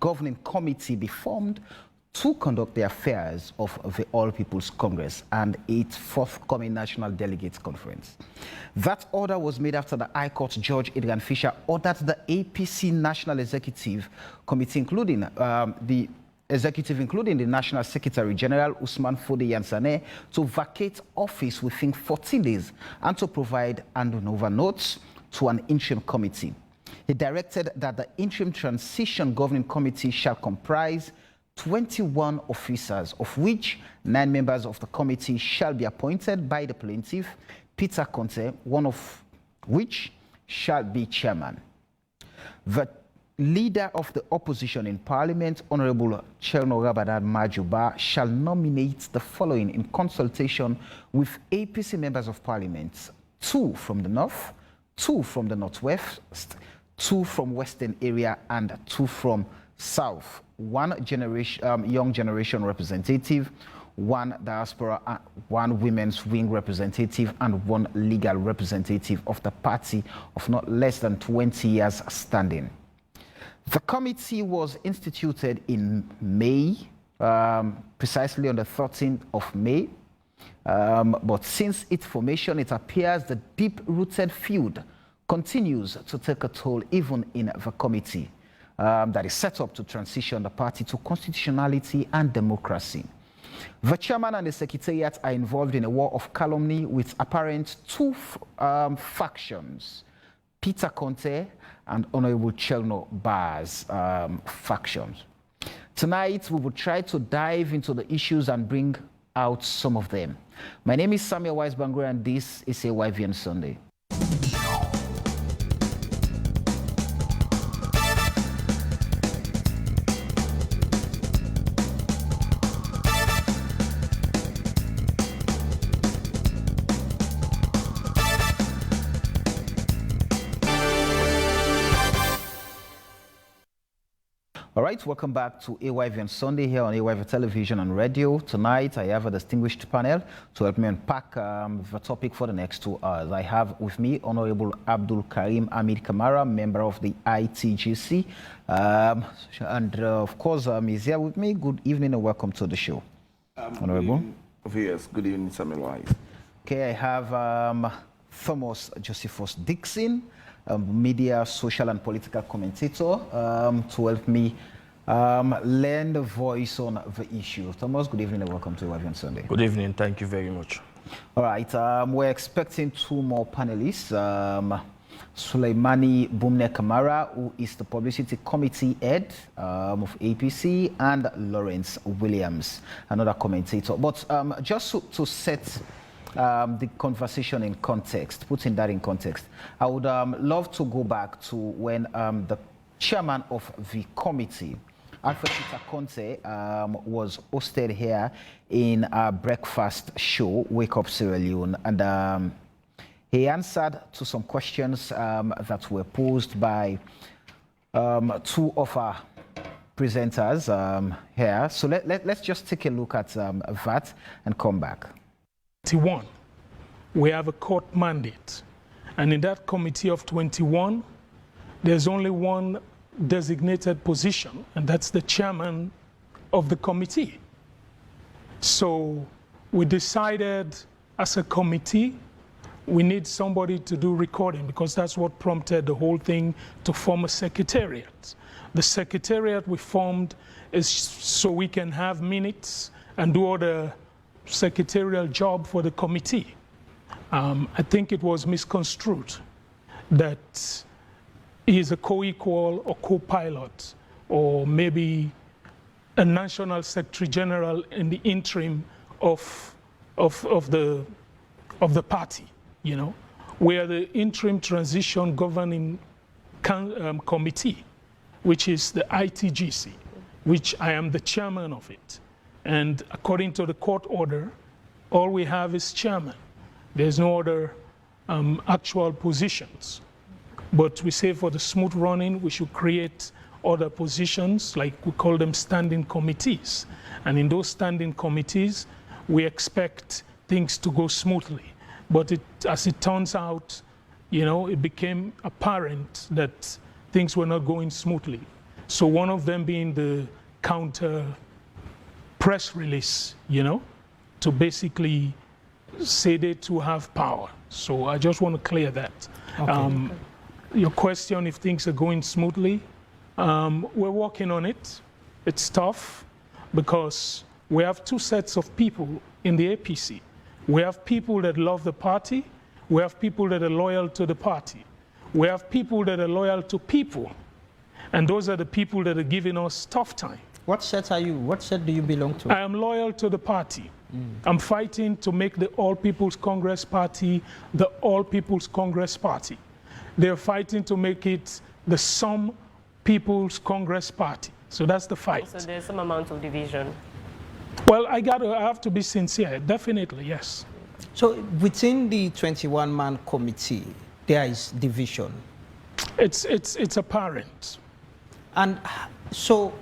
governing committee be formed to conduct the affairs of the All People's Congress and its forthcoming National Delegates Conference. That order was made after the High Court Judge Adrian Fisher ordered the APC National Executive Committee, including the National Secretary General Usman Fode Yansane, to vacate office within 14 days and to provide handover notes to an interim committee. He directed that the interim transition governing committee shall comprise 21 officers, of which 9 members of the committee shall be appointed by the plaintiff, Peter CONTEH, one of which shall be chairman. The leader of the opposition in Parliament, Honorable Cherno Rabadan Majuba, shall nominate the following in consultation with APC members of Parliament: 2 from the North, 2 from the Northwest, 2 from Western area, and 2 from South. 1 young generation representative, 1 diaspora, 1 women's wing representative, and 1 legal representative of the party of not less than 20 years standing. The committee was instituted in May, precisely on the 13th of May. But since its formation, it appears the deep-rooted feud continues to take a toll even in the committee that is set up to transition the party to constitutionality and democracy. The chairman and the secretariat are involved in a war of calumny with apparent 2 factions: Peter CONTEH and Honorable Cherno Bar's factions. Tonight, we will try to dive into the issues and bring out some of them. My name is Samuel Wise-Bangura, and this is AYVN Sunday. All right, welcome back to AYVN Sunday here on AYV Television and Radio. Tonight, I have a distinguished panel to help me unpack the topic for the next 2 hours. I have with me Honorable Abdul Karim Hamid Kamara, member of the ITGC. Of course, he's here with me. Good evening and welcome to the show. Honorable. Yes, good evening, Samuel Wise. Okay, I have Thomas Josephus Dixon, media, social and political commentator, to help me lend a voice on the issue. Thomas, good evening and welcome to AYVN Sunday. Good evening, thank you very much. All right, we're expecting 2 more panelists. Suleimani Bumne Kamara, who is the publicity committee head of APC, and Lawrence Williams, another commentator. But just to set the conversation in context, putting that in context, I would love to go back to when the chairman of the committee, Alfred Peter CONTEH, was hosted here in our breakfast show, Wake Up Sierra Leone, and he answered to some questions that were posed by 2 of our presenters here. So let's just take a look at that and come back. We have a court mandate, and in that committee of 21, there's only 1 designated position, and that's the chairman of the committee. So we decided as a committee we need somebody to do recording, because that's what prompted the whole thing to form a secretariat. The secretariat we formed is so we can have minutes and do all the secretarial job for the committee. I think it was misconstrued that he is a co-equal or co-pilot, or maybe a national secretary general in the interim of the party. You know, we are the interim transition governing committee, which is the ITGC, which I am the chairman of it. And according to the court order, all we have is chairman. There's no other actual positions. But we say for the smooth running, we should create other positions, like we call them standing committees. And in those standing committees, we expect things to go smoothly. But as it turns out, you know, it became apparent that things were not going smoothly. So one of them being the counter press release, you know, to basically say they too have power. So I just want to clear that. Okay. Your question, if things are going smoothly, we're working on it. It's tough because we have two sets of people in the APC. We have people that love the party. We have people that are loyal to the party. We have people that are loyal to people. And those are the people that are giving us tough time. What set are you? What set do you belong to? I am loyal to the party. I'm fighting to make the All People's Congress Party the All People's Congress Party. They're fighting to make it the Some People's Congress Party. So that's the fight. So there's some amount of division. Well, I have to be sincere. Definitely, yes. So within the 21-man committee, there is division. It's apparent. And so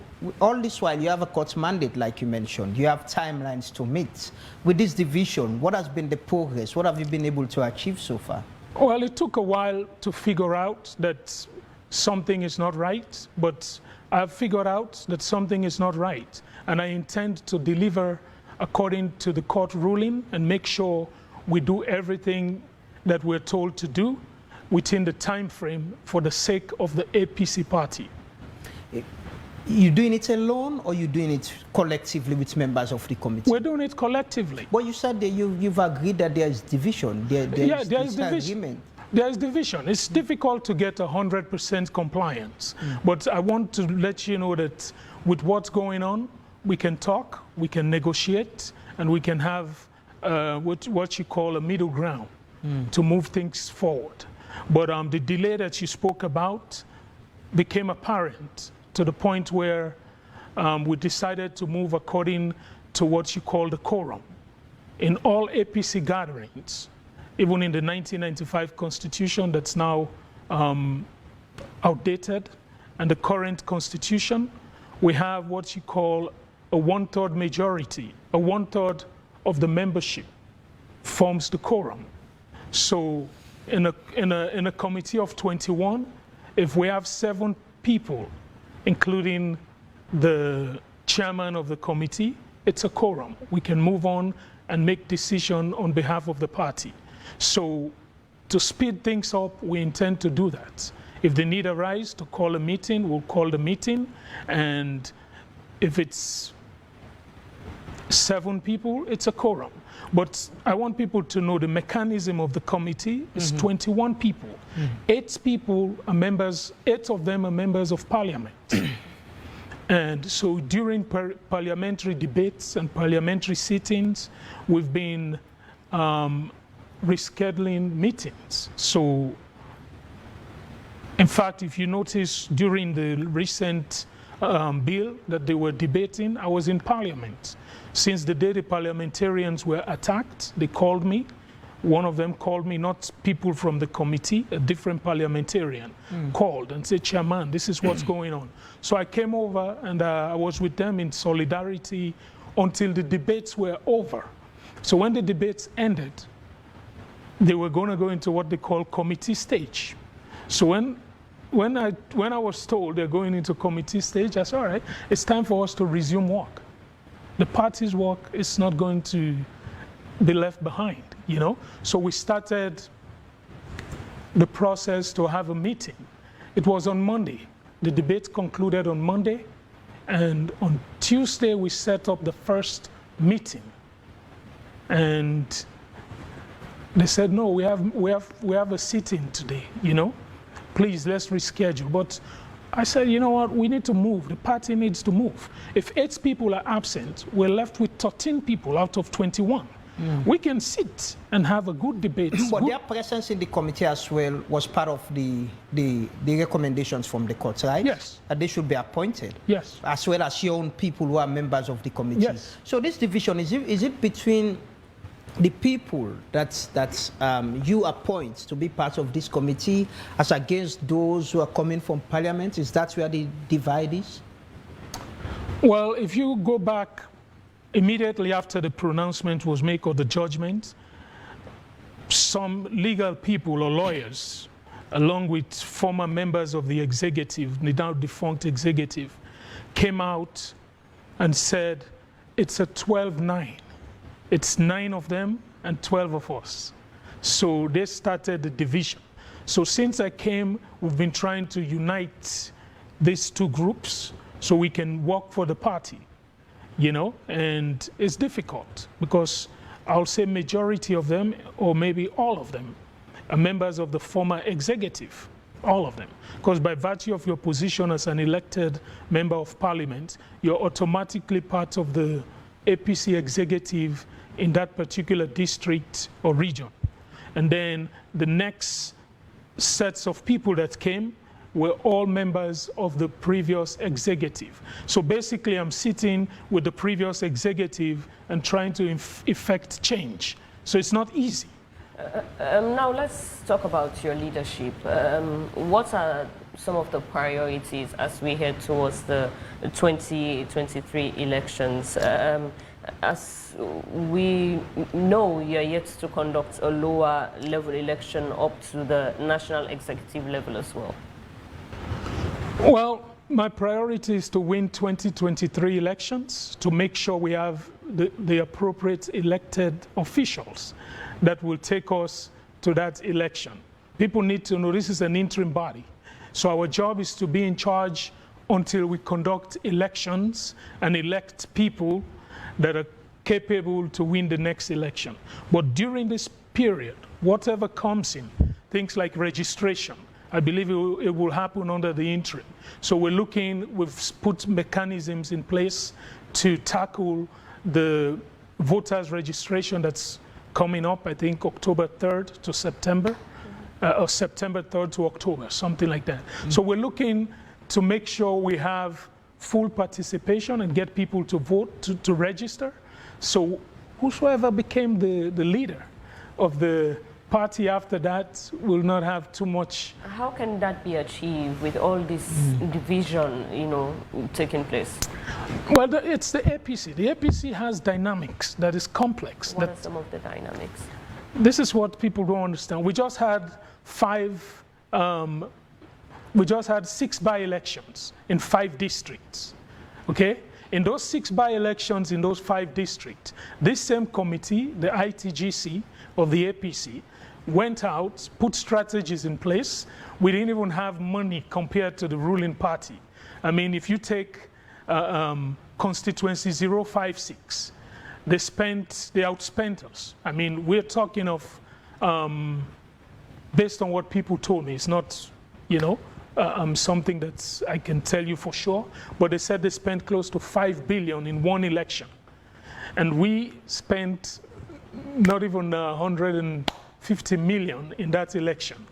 all this while you have a court mandate, like you mentioned. You have timelines to meet. With this division, what has been the progress? What have you been able to achieve so far? Well, it took a while to figure out that something is not right, but I've figured out that something is not right. And I intend to deliver according to the court ruling and make sure we do everything that we're told to do within the time frame for the sake of the APC party. You doing it alone or you doing it collectively with members of the committee? We're doing it collectively. But you said that you've agreed that there is division. There is division. There is division. It's difficult to get 100% compliance. But I want to let you know that with what's going on, we can talk, we can negotiate, and we can have what you call a middle ground to move things forward. But the delay that you spoke about became apparent to the point where we decided to move according to what you call the quorum. In all APC gatherings, even in the 1995 Constitution that's now outdated, and the current Constitution, we have what you call a one-third majority. A one-third of the membership forms the quorum. So in a committee of 21, if we have 7 people, including the chairman of the committee, it's a quorum. We can move on and make decision on behalf of the party. So to speed things up, we intend to do that. If the need arises to call a meeting, we'll call the meeting. And if it's 7 people, it's a quorum. But I want people to know the mechanism of the committee is 21 people. 8 people are members, 8 of them are members of parliament. And so during parliamentary debates and parliamentary sittings, we've been rescheduling meetings. So in fact, if you notice during the recent bill that they were debating, I was in parliament. Since the day the parliamentarians were attacked, they called me. One of them called me, not people from the committee, a different parliamentarian called and said, Chairman, this is what's going on. So I came over and I was with them in solidarity until the debates were over. So when the debates ended, they were going to go into what they call committee stage. So when I was told they're going into committee stage, I said, all right, it's time for us to resume work. The party's work is not going to be left behind, you know? So we started the process to have a meeting. It was on Monday. The debate concluded on Monday, and on Tuesday we set up the first meeting. And they said, no, we have a sit-in today, you know? Please, let's reschedule. But I said, you know what, we need to move. The party needs to move. If 8 people are absent, we're left with 13 people out of 21. We can sit and have a good debate. But their presence in the committee as well was part of the recommendations from the court, right? Yes. That they should be appointed. Yes. As well as your own people who are members of the committee. Yes. So this division, is it between the people that you appoint to be part of this committee as against those who are coming from parliament? Is that where the divide is? Well, if you go back immediately after the pronouncement was made or the judgment, some legal people or lawyers along with former members of the executive, the now defunct executive, came out and said, it's a 12-9. It's 9 of them and 12 of us. So they started the division. So since I came, we've been trying to unite these two groups so we can work for the party, you know, and it's difficult because I'll say majority of them, or maybe all of them, are members of the former executive, all of them. Because by virtue of your position as an elected member of parliament, you're automatically part of the APC executive in that particular district or region. And then the next sets of people that came were all members of the previous executive. So basically I'm sitting with the previous executive and trying to effect change. So it's not easy. Now let's talk about your leadership. What are some of the priorities as we head towards the 2023 elections? As we know, you're yet to conduct a lower level election up to the national executive level as well. Well, my priority is to win 2023 elections, to make sure we have the appropriate elected officials that will take us to that election. People need to know this is an interim body. So our job is to be in charge until we conduct elections and elect people that are capable to win the next election. But during this period, whatever comes in, things like registration, I believe it will happen under the interim. So we've put mechanisms in place to tackle the voters registration that's coming up, I think October 3rd to September, or September 3rd to October, something like that. So we're looking to make sure we have full participation and get people to vote, to register. So whosoever became the leader of the party after that will not have too much. How can that be achieved with all this division, you know, taking place? Well, it's the APC. The APC has dynamics that is complex. What are some of the dynamics? This is what people don't understand. We just had 6 by-elections in 5 districts, okay? In those 6 by-elections in those 5 districts, this same committee, the ITGC of the APC, went out, put strategies in place. We didn't even have money compared to the ruling party. I mean, if you take constituency 056, they outspent us. I mean, we're talking of, based on what people told me, it's not, you know, something that I can tell you for sure, but they said they spent close to 5 billion in one election. And we spent not even 150 million in that election,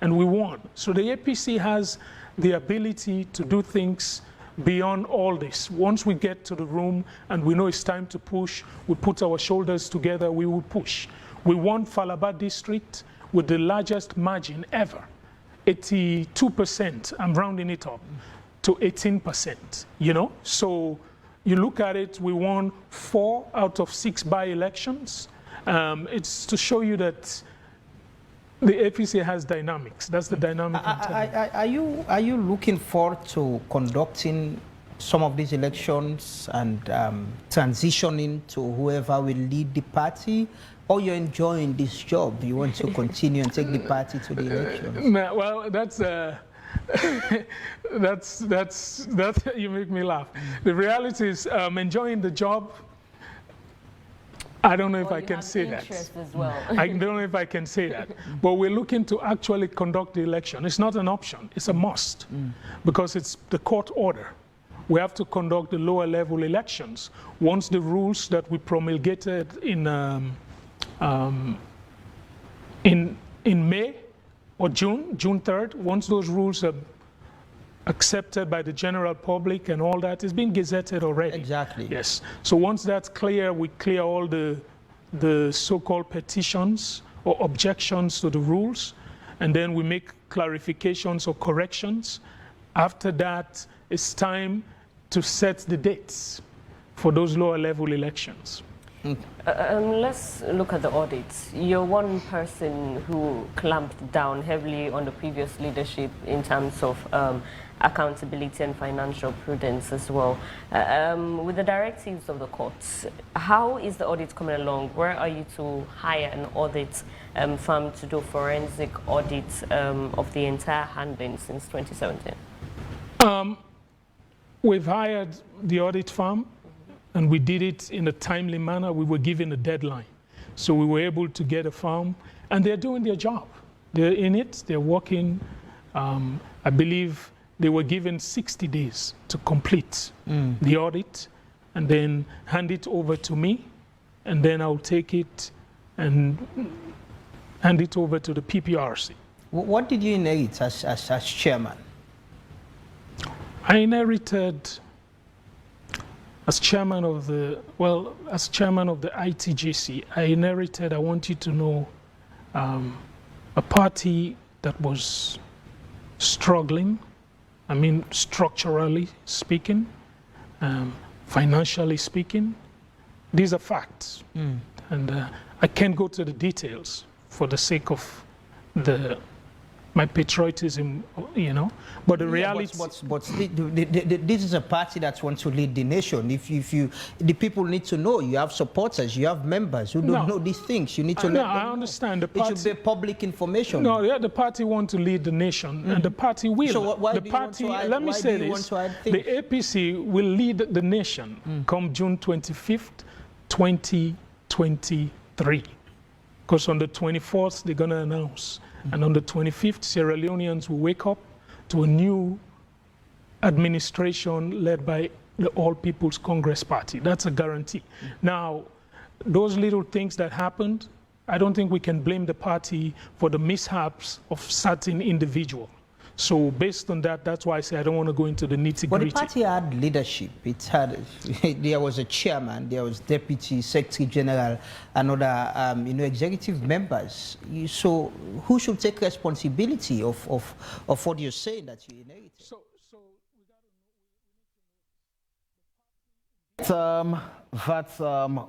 and we won. So the APC has the ability to do things beyond all this. Once we get to the room and we know it's time to push, we put our shoulders together, we will push. We won Falaba district with the largest margin ever, 82%, I'm rounding it up to 18%, you know? So you look at it, we won 4 out of 6 by-elections. It's to show you that the APC has dynamics. That's the dynamic. Are you looking forward to conducting some of these elections and transitioning to whoever will lead the party, or you're enjoying this job? You want to continue and take the party to the elections? Well, that's you make me laugh. The reality is, enjoying the job. I don't know if I can say that. As well. I don't know if I can say that. But we're looking to actually conduct the election. It's not an option, it's a must, because it's the court order. We have to conduct the lower level elections. Once the rules that we promulgated in May or June 3rd, once those rules are accepted by the general public and all that, is being gazetted already. Exactly. Yes. So once that's clear, we clear all the so-called petitions or objections to the rules, and then we make clarifications or corrections. After that, it's time to set the dates for those lower level elections. Let's look at the audits. You're one person who clamped down heavily on the previous leadership in terms of accountability and financial prudence as well. With the directives of the courts, how is the audit coming along? Where are you to hire an audit firm to do forensic audits of the entire handling since 2017? We've hired the audit firm, and we did it in a timely manner. We were given a deadline. So we were able to get a firm, and they're doing their job. They're in it, they're working. I believe they were given 60 days to complete the audit and then hand it over to me, and then I'll take it and hand it over to the PPRC. What did you inherit as chairman? I inherited, as chairman of the ITGC, I inherited, I want you to know, a party that was struggling, I mean, structurally speaking, financially speaking. These are facts. And I can't go to the details for the sake of my patriotism, you know. But the reality... But this is a party that wants to lead the nation. The people need to know. You have supporters, you have members who don't know these things. You need to let them know. I understand. The party, it should be public information. No, yeah, the party want to lead the nation, and the party will. So why the do you party, want to add, let me why say do you this: want to add things? the APC will lead the nation come June 25th, 2023. Because on the 24th, they're going to announce. And on the 25th, Sierra Leoneans will wake up to a new administration led by the All People's Congress Party. That's a guarantee. Now, those little things that happened, I don't think we can blame the party for the mishaps of certain individuals. So based on that, that's why I say I don't want to go into the nitty-gritty. But the party had leadership. It had, there was a chairman, there was deputy, secretary general, and other executive members. So who should take responsibility of what you're saying that you inherited? That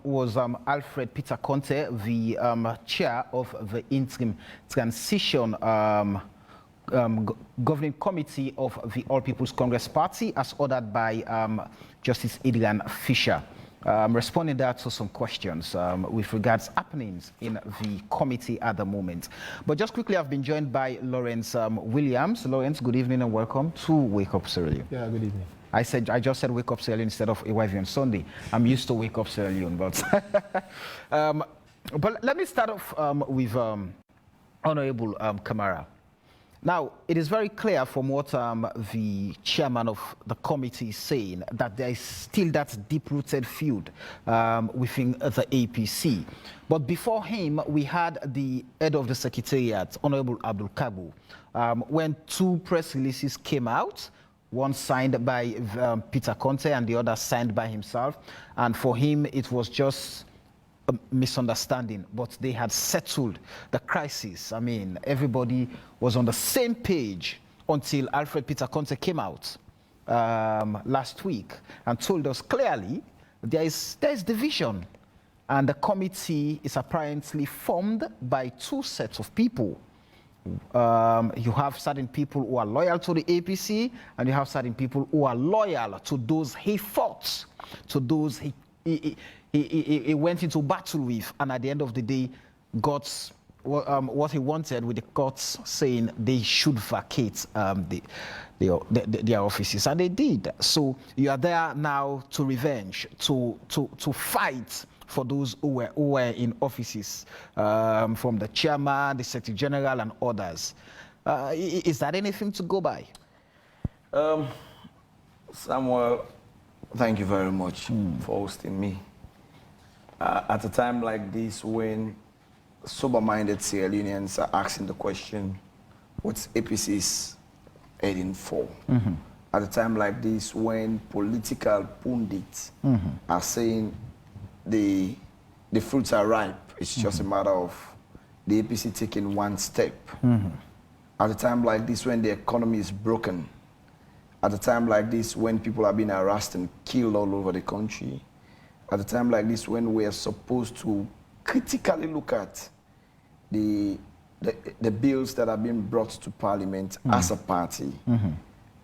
was Alfred Peter Conte, the chair of the interim transition governing committee of the All People's Congress Party, as ordered by Justice Adrian Fisher, responding there to some questions with regards happenings in the committee at the moment. But just quickly, I've been joined by Lawrence Williams. Lawrence, good evening and welcome to Wake Up Sierra Leone. Yeah, good evening. I just said Wake Up Sierra Leone instead of AYV on Sunday. I'm used to Wake Up Sierra Leone, but let me start off with Honorable Kamara. Now, it is very clear from what the chairman of the committee is saying that there is still that deep-rooted feud within the APC. But before him, we had the head of the secretariat, Honorable Abdul Kabu, when two press releases came out, one signed by Peter Conte and the other signed by himself. And for him, it was just a misunderstanding, but they had settled the crisis. I mean, everybody was on the same page until Alfred Peter Conte came out last week and told us clearly there is division, and the committee is apparently formed by two sets of people. You have certain people who are loyal to the APC, and you have certain people who are loyal to those he fought, to those he went into battle with, and at the end of the day got what he wanted, with the courts saying they should vacate their offices, and they did. So you are there now to revenge, to fight for those who were in offices, from the chairman, the secretary general, and others. Is that anything to go by? Samuel, thank you very much for hosting me. At a time like this, when sober-minded Sierra Leoneans are asking the question, what's APC's heading for? At a time like this, when political pundits are saying the fruits are ripe, it's just a matter of the APC taking one step. At a time like this, when the economy is broken, at a time like this, when people are being harassed and killed all over the country, at a time like this when we are supposed to critically look at the bills that are being brought to Parliament as a party.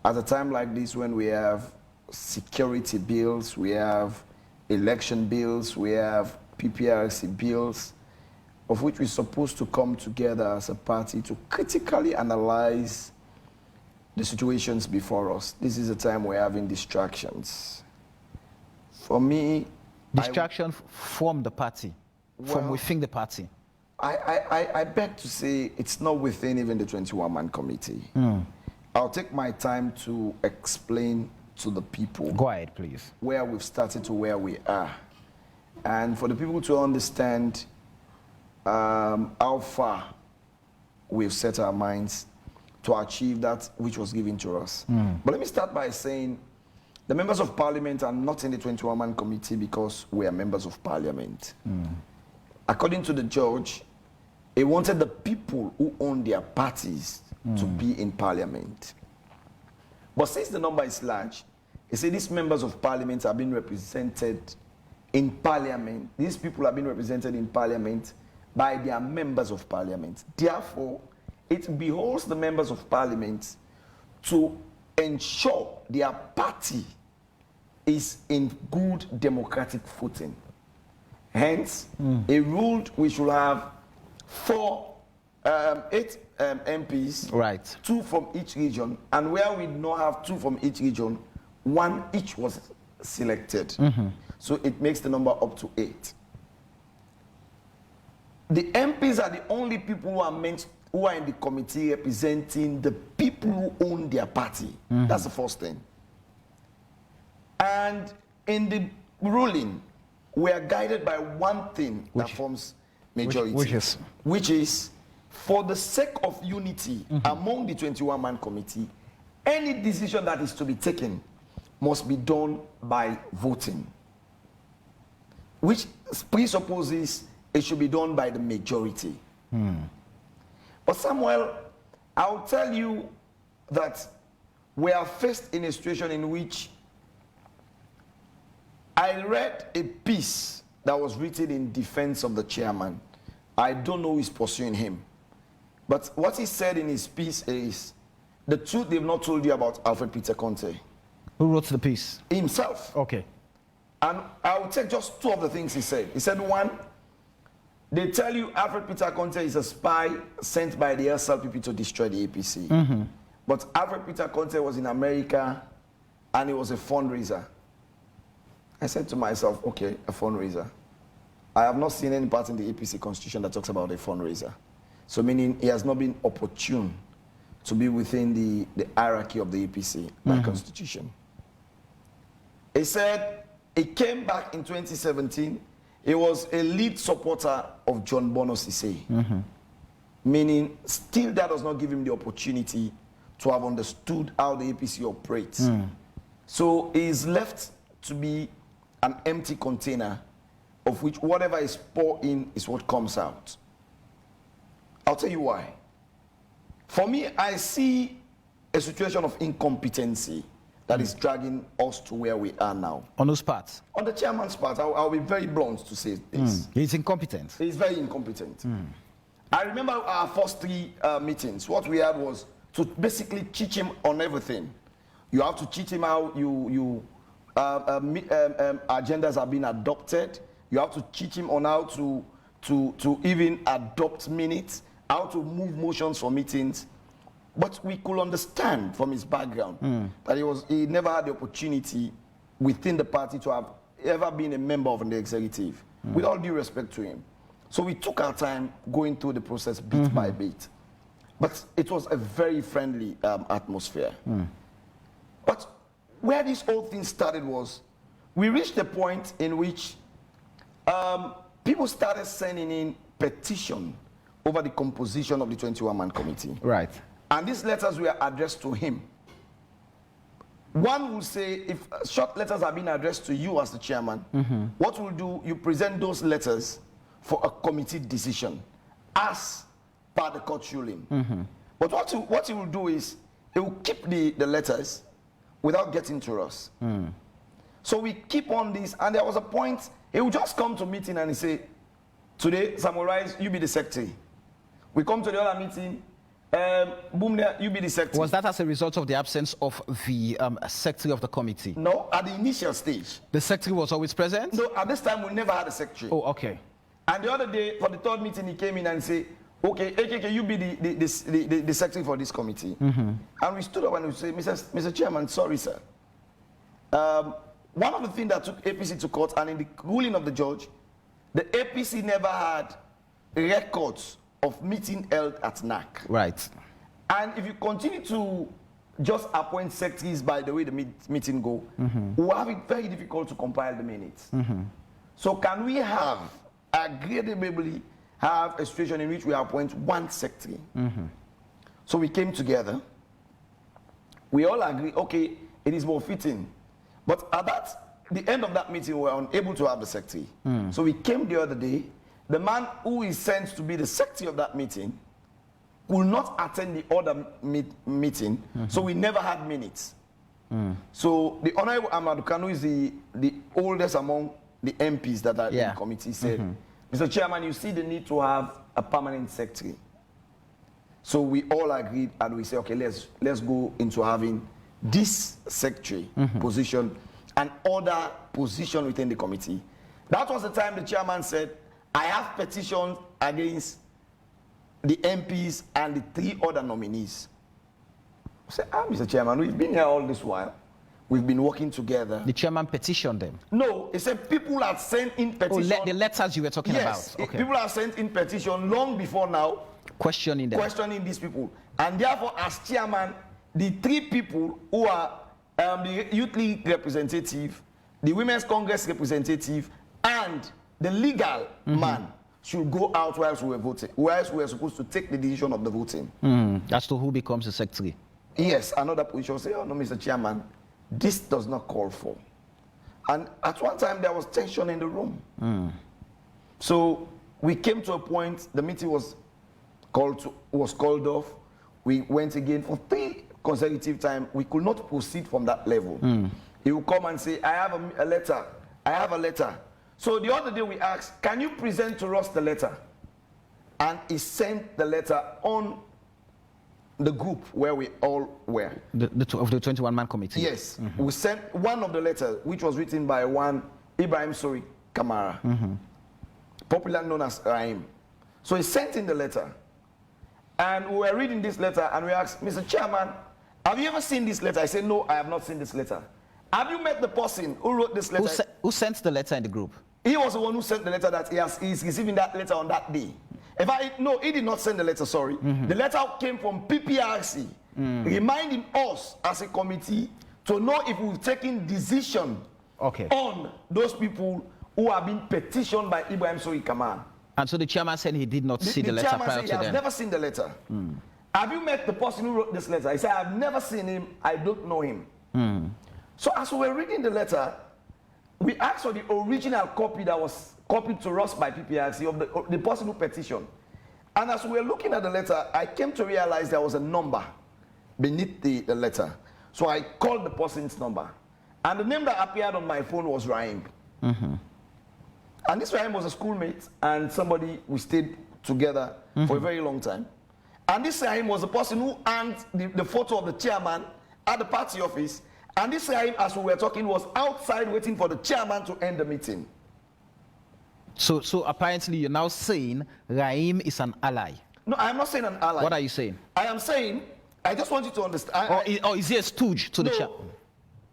At a time like this when we have security bills, we have election bills, we have PPRC bills, of which we're supposed to come together as a party to critically analyze the situations before us. This is a time we're having distractions. For me, Distraction from the party, from Well, within the party. I beg to say it's not within even the 21-man committee. I'll take my time to explain to the people Go ahead, please. where we've started to where we are. And for the people to understand how far we've set our minds to achieve that which was given to us. But let me start by saying the members of parliament are not in the 21-man committee because we are members of parliament. According to the judge, he wanted the people who own their parties to be in parliament. But since the number is large, he said these members of parliament are being represented in parliament. These people are being represented in parliament by their members of parliament. Therefore, it behoves the members of parliament to ensure their party is in good democratic footing. Hence, he ruled we should have 8 MPs, Right. 2 from each region, and where we don't have 2 from each region, 1 each was selected. So it makes the number up to 8. The MPs are the only people who are in the committee representing the people who own their party. That's the first thing. And in the ruling, we are guided by one thing that forms majority, which is for the sake of unity among the 21-man committee, any decision that is to be taken must be done by voting, which presupposes it should be done by the majority. But Samuel, I'll tell you that we are faced in a situation in which I read a piece that was written in defense of the chairman. I don't know who is pursuing him. But what he said in his piece is, the truth they've not told you about Alfred Peter CONTEH. Who wrote the piece? Himself. Okay. And I will take just 2 of the things he said. He said, 1, they tell you Alfred Peter CONTEH is a spy sent by the SLPP to destroy the APC. But Alfred Peter CONTEH was in America and he was a fundraiser. I said to myself, okay, a fundraiser. I have not seen any part in the APC constitution that talks about a fundraiser. So meaning he has not been opportune to be within the hierarchy of the APC by constitution. He said he came back in 2017. He was a lead supporter of John Bono Sisay. Meaning still that does not give him the opportunity to have understood how the APC operates. So he is left to be an empty container of which whatever is poured in is what comes out. I'll tell you why. For me, I see a situation of incompetency that is dragging us to where we are now. On whose part? On the chairman's part, I'll be very blunt to say this. He's incompetent. He's very incompetent. I remember our first 3 meetings. What we had was to basically teach him on everything. You have to teach him how agendas are being adopted. You have to teach him on how to even adopt minutes, how to move motions for meetings. But we could understand from his background that he never had the opportunity within the party to have ever been a member of the executive, with all due respect to him. So we took our time going through the process bit by bit. But it was a very friendly atmosphere. But where this whole thing started was, we reached a point in which people started sending in petition over the composition of the 21-man committee. Right. And these letters were addressed to him. One will say, if short letters are being addressed to you as the chairman, what we'll do, you present those letters for a committee decision as per the court ruling. But what he will do is, he will keep the letters without getting to us. So we keep on this, and there was a point, he would just come to meeting and he say, today, Samuel Rice, you be the secretary. We come to the other meeting, boom there, you be the secretary. Was that as a result of the absence of the secretary of the committee? No, at the initial stage. The secretary was always present? No, at this time, we never had a secretary. Oh, okay. And the other day, for the third meeting, he came in and said, okay, AKK, you be the secretary for this committee. And we stood up and we said, Mr. Chairman, sorry, sir. One of the things that took APC to court, and in the ruling of the judge, the APC never had records of meeting held at NAC. Right. And if you continue to just appoint secretaries by the way the meeting go, we'll have it very difficult to compile the minutes. So can we have, agreeably, have a situation in which we appoint one secretary? So we came together. We all agree, okay, it is more fitting. But at the end of that meeting, we were unable to have the secretary. So we came the other day. The man who is sent to be the secretary of that meeting will not attend the other meeting, so we never had minutes. So the Honorable Amadou Kanu is the oldest among the MPs that are in the committee, said, Mr. Chairman, you see the need to have a permanent secretary. So we all agreed and we said, okay, let's go into having this secretary position and other position within the committee. That was the time the chairman said, I have petitions against the MPs and the 3 other nominees. I said, Mr. Chairman, we've been here all this while. We've been working together. The chairman petitioned them? No, he said people had sent in petition. Oh, the letters you were talking about? Yes, people have sent in petition long before now. Questioning them? Questioning these people. And therefore, as chairman, the 3 people who are the Youth League representative, the Women's Congress representative, and the legal man should go out whilst we were voting, whilst we were supposed to take the decision of the voting. As to who becomes the secretary? Yes, another position say, oh no, Mr. Chairman, this does not call for. And at one time, there was tension in the room. So we came to a point, the meeting was called off. We went again for 3 consecutive times. We could not proceed from that level. He will come and say, I have a letter. I have a letter. So the other day we asked, can you present to us the letter? And he sent the letter on the group where we all were. Of the 21-man committee? Yes. We sent one of the letters, which was written by one Ibrahim Sori Kamara, popularly known as Rahim. So he sent in the letter. And we were reading this letter and we asked, Mr. Chairman, have you ever seen this letter? I said, no, I have not seen this letter. Have you met the person who wrote this letter? Who sent the letter in the group? He was the one who sent the letter that he's receiving that letter on that day. No, he did not send the letter, sorry. The letter came from PPRC, reminding us as a committee to know if we've taken decision on those people who have been petitioned by Ibrahim Sori Kamara. And so the chairman said he did not see the letter prior to he has never seen the letter. Have you met the person who wrote this letter? He said, I've never seen him. I don't know him. So as we were reading the letter, we asked for the original copy that was copied to us by PPRC of the person who petitioned. And as we were looking at the letter, I came to realize there was a number beneath the letter. So I called the person's number. And the name that appeared on my phone was Rahim. And this Rahim was a schoolmate and somebody we stayed together for a very long time. And this Rahim was the person who earned the photo of the chairman at the party office. And this Rahim, as we were talking, was outside waiting for the chairman to end the meeting. So apparently you're now saying Rahim is an ally. No, I am not saying an ally. What are you saying? I am saying, I just want you to understand. Or is he a stooge to the chairman?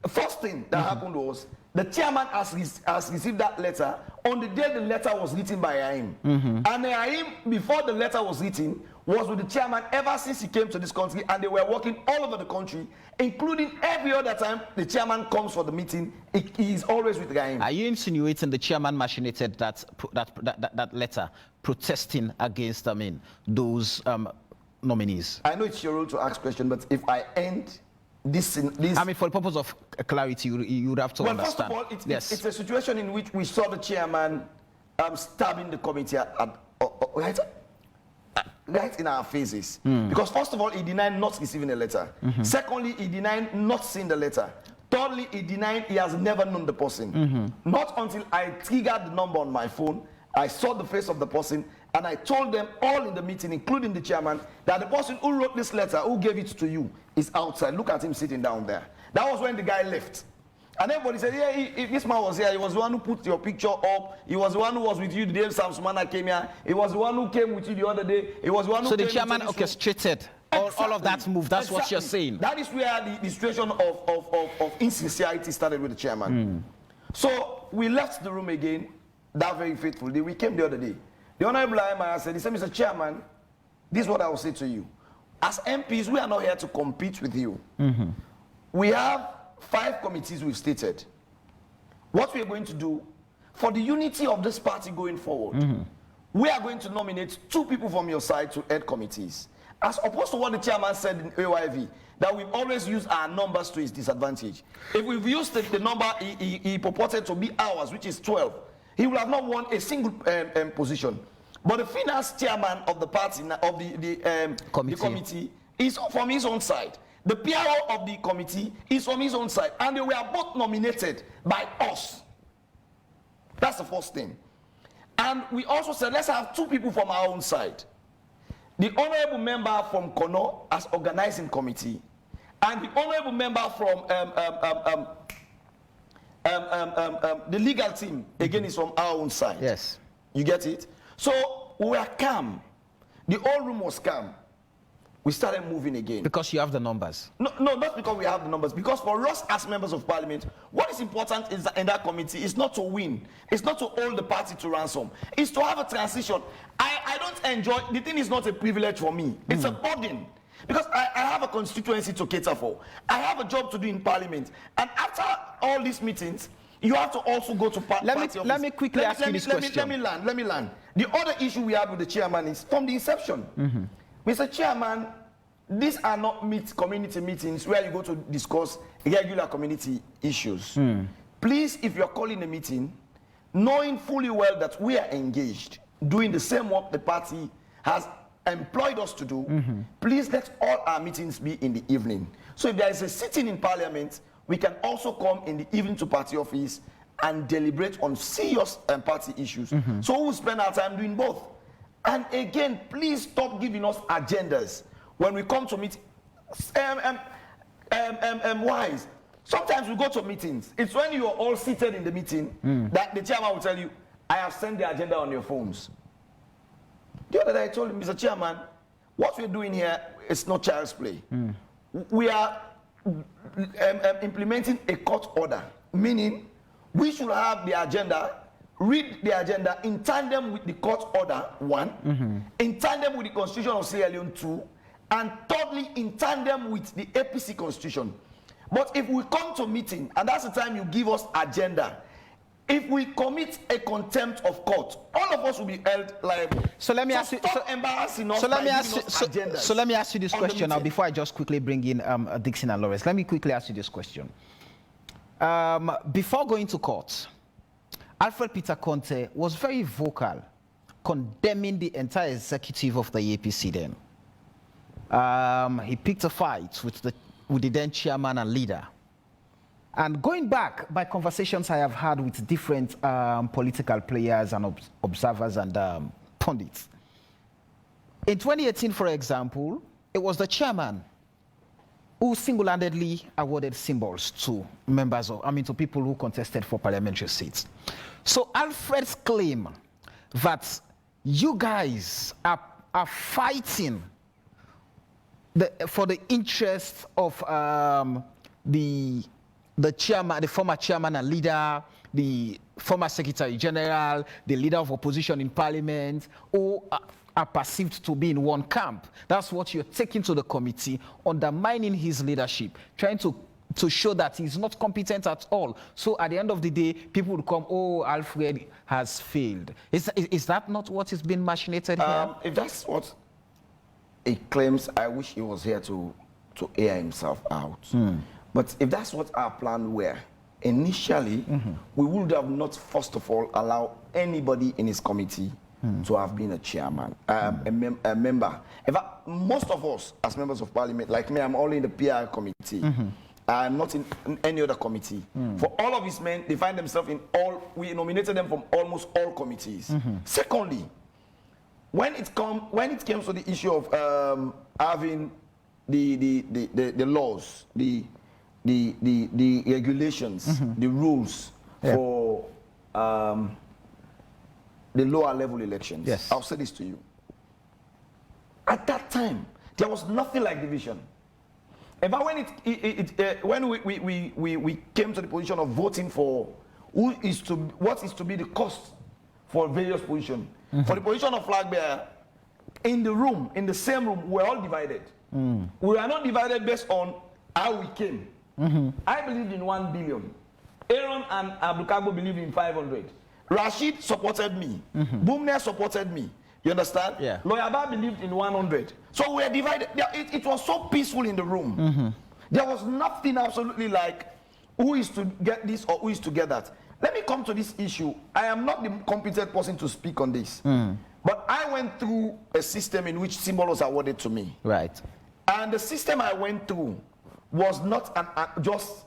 The first thing that happened was the chairman has received that letter on the day the letter was written by Rahim. And Rahim, before the letter was written, was with the chairman ever since he came to this country, and they were working all over the country, including every other time the chairman comes for the meeting, he is always with Rahim. Are you insinuating the chairman machinated that letter protesting against, those nominees? I know it's your role to ask questions, but if I end this... for the purpose of clarity, you would have to understand. Well, first of all, it's a situation in which we saw the chairman stabbing the committee right in our faces. Because first of all, he denied not receiving a letter. Secondly, he denied not seeing the letter. Thirdly, he denied he has never known the person. Not until I triggered the number on my phone, I saw the face of the person, and I told them all in the meeting, including the chairman, that the person who wrote this letter, who gave it to you, is outside. Look at him sitting down there. That was when the guy left. And everybody said, yeah, if this man was here, he was the one who put your picture up. He was the one who was with you the day Sam Sumana came here. He was the one who came with you the other day. He was the one who So the came chairman orchestrated all of that move. That's what you're saying. That is where the situation of insincerity started with the chairman. So we left the room again that very fateful day. We came the other day. The Honorable Ayman said, he said, Mr. Chairman, this is what I will say to you. As MPs, we are not here to compete with you. We have 5 committees we've stated. What we are going to do, for the unity of this party going forward, we are going to nominate 2 people from your side to head committees. As opposed to what the chairman said in AYV, that we've always used our numbers to his disadvantage. If we've used the number he purported to be ours, which is 12, he will have not won a single position. But the finance chairman of the party, of the committee, is from his own side. The PRO of the committee is from his own side. And they were both nominated by us. That's the first thing. And we also said, let's have 2 people from our own side. The honorable member from CONTEH as organizing committee, and the honorable member from the legal team, again, is from our own side. Yes. You get it? So we were calm. The whole room was calm. We started moving again. Because you have the numbers. No, not because we have the numbers. Because for us as members of parliament, what is important is that in that committee is not to win. It's not to hold the party to ransom. It's to have a transition. I don't enjoy, the thing is not a privilege for me. It's a burden. Because I have a constituency to cater for. I have a job to do in parliament. And after all these meetings, you have to also go to party office. Let me quickly ask you this question. Let me land. The other issue we had with the chairman is from the inception. Mr. Chairman, these are not community meetings where you go to discuss regular community issues. Please, if you're calling a meeting, knowing fully well that we are engaged, doing the same work the party has employed us to do, please let all our meetings be in the evening. So if there is a sitting in parliament, we can also come in the evening to party office and deliberate on serious party issues. So we'll spend our time doing both. And again, please stop giving us agendas when we come to meet. Wise. Sometimes we go to meetings. It's when you are all seated in the meeting that the chairman will tell you, I have sent the agenda on your phones. The other day I told him, Mr. Chairman, what we're doing here is not child's play. We are implementing a court order, meaning we should have the agenda, read the agenda in tandem with the court order, 1, in tandem with the Constitution of Sierra Leone, 2, and thirdly, in tandem with the APC Constitution. But if we come to meeting, and that's the time you give us agenda, if we commit a contempt of court, all of us will be held liable. So let me ask you. Embarrassing us. So let me ask you this question now. Before I just quickly bring in Dixon and Lawrence, let me quickly ask you this question. Before going to court, Alfred Peter CONTEH was very vocal, condemning the entire executive of the APC. Then he picked a fight with the then chairman and leader. And going back by conversations I have had with different political players and observers and pundits. In 2018, for example, it was the chairman who single-handedly awarded symbols to to people who contested for parliamentary seats. So Alfred's claim that you guys are fighting for the interests of the chairman, the former chairman and leader, the former secretary general, the leader of opposition in parliament, who are perceived to be in one camp. That's what you're taking to the committee, undermining his leadership, trying to show that he's not competent at all. So at the end of the day, people will come, oh, Alfred has failed. Is that not what is being machinated here? If that's what he claims, I wish he was here to air himself out. But if that's what our plan were, initially, we would have not, first of all, allowed anybody in his committee to have been a chairman, a member. In fact, most of us, as members of parliament, like me, I'm only in the PR committee. I'm not in any other committee. For all of his men, they find themselves in all, we nominated them from almost all committees. Secondly, when it came to the issue of having the laws, the regulations, the rules for the lower level elections, yes. I'll say this to you. At that time, there was nothing like division. But when we came to the position of voting for what is to be the cost for various positions, for the position of flag bearer, in the same room, we're all divided. We are not divided based on how we came. I believed in 1 billion. Aaron and Abdulkago believed in 500. Rashid supported me. Bumne supported me. You understand? Yeah. Loyaba believed in 100. So we are divided. It was so peaceful in the room. There was nothing absolutely like who is to get this or who is to get that. Let me come to this issue. I am not the competent person to speak on this. But I went through a system in which symbol was awarded to me. Right. And the system I went through was not just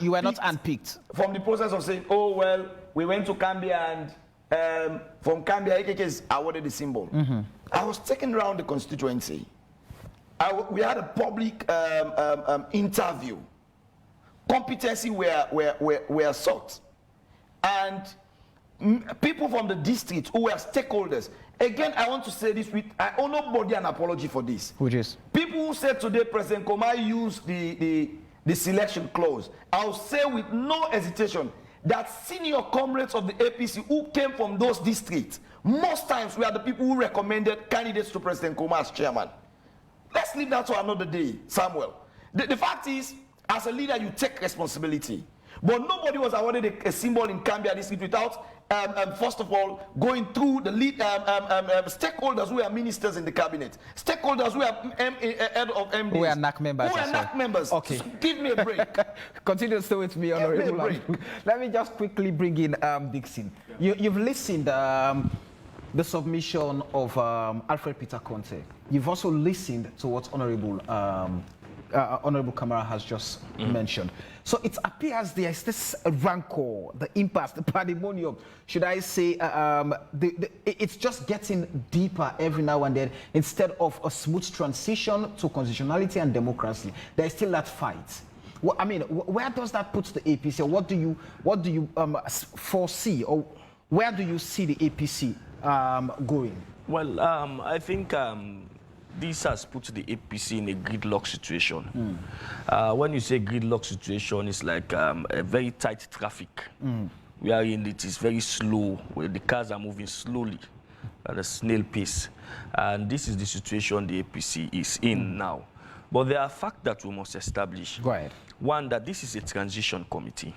You were not unpicked. from the process of saying, oh, well, we went to Cambia and from Cambia, AKK is awarded the symbol. I was taken around the constituency. We had a public interview. Competency were sought. And people from the district who were stakeholders. Again, I want to say this I owe nobody an apology for this. Which is? People who said today President Komai used the selection clause, I'll say with no hesitation that senior comrades of the APC who came from those districts, most times were the people who recommended candidates to President Komai as chairman. Let's leave that to another day, Samuel. The fact is, as a leader, you take responsibility. But nobody was awarded a symbol in Cambia district without, first of all, going through the lead stakeholders who are ministers in the cabinet, stakeholders who are head of MDs, who are NAC members. Who are NAC members. Okay. So give me a break. Continue to stay with me, Honorable. Let me just quickly bring in Dixon. You've listened the submission of Alfred Peter Conte. You've also listened to what Honorable Kamara has just mentioned. So it appears there is this rancor, the impasse, the pandemonium, should I say, it's just getting deeper every now and then. Instead of a smooth transition to constitutionality and democracy, there is still that fight. Well, I mean, where does that put the APC? What do you foresee, or where do you see the APC going? Well, I think this has put the APC in a gridlock situation. When you say gridlock situation, it's like a very tight traffic. Wherein it is very slow, where the cars are moving slowly at a snail pace. And this is the situation the APC is in now. But there are facts that we must establish. Go ahead. One, that this is a transition committee.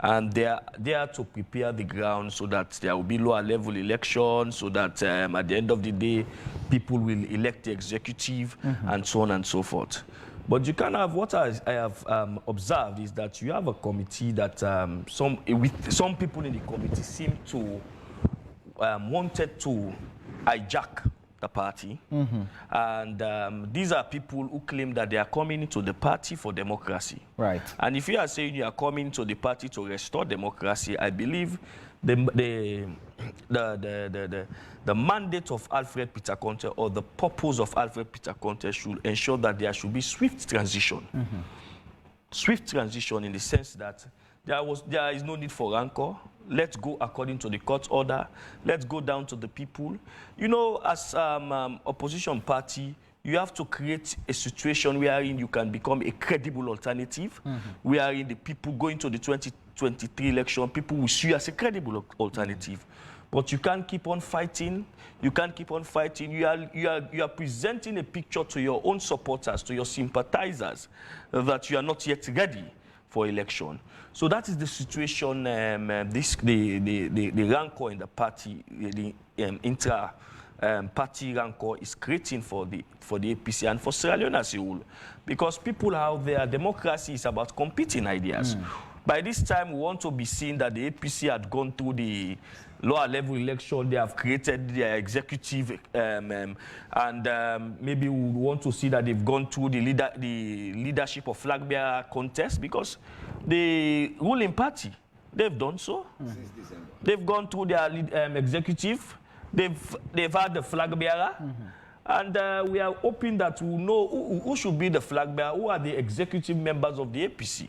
And they are to prepare the ground so that there will be lower level elections, so that at the end of the day, people will elect the executive and so on and so forth. But you can have, what I have observed is that you have a committee that some people in the committee seem to wanted to hijack the party. And these are people who claim that they are coming into the party for democracy. Right. And if you are saying you are coming to the party to restore democracy, I believe the mandate of Alfred Peter Conte, or the purpose of Alfred Peter Conte, should ensure that there should be swift transition. Swift transition in the sense that there is no need for rancor. Let's go according to the court order. Let's go down to the people. You know, as opposition party, you have to create a situation wherein you can become a credible alternative, wherein the people going to the 2023 election, people will see you as a credible alternative. But you can't keep on fighting. You can't keep on fighting. You are presenting a picture to your own supporters, to your sympathizers, that you are not yet ready for election. So that is the situation. The rancor in the party, the intra-party rancor, is creating for the APC and for Sierra Leone as a whole, because people out there, democracy is about competing ideas. By this time, we want to be seeing that the APC had gone through the lower level election. They have created their executive, maybe we want to see that they've gone through the leadership of flag bearer contest, because the ruling party, they've done so. Since December. They've gone through their executive. They've had the flag bearer. And we are hoping that we'll know who should be the flag bearer, who are the executive members of the APC.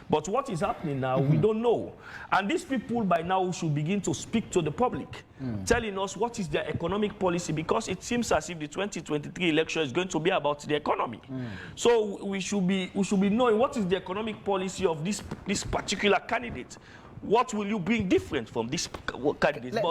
But what is happening now, we don't know. And these people by now should begin to speak to the public, telling us what is their economic policy, because it seems as if the 2023 election is going to be about the economy. So we should be knowing what is the economic policy of this particular candidate. What will you bring different from this candidate?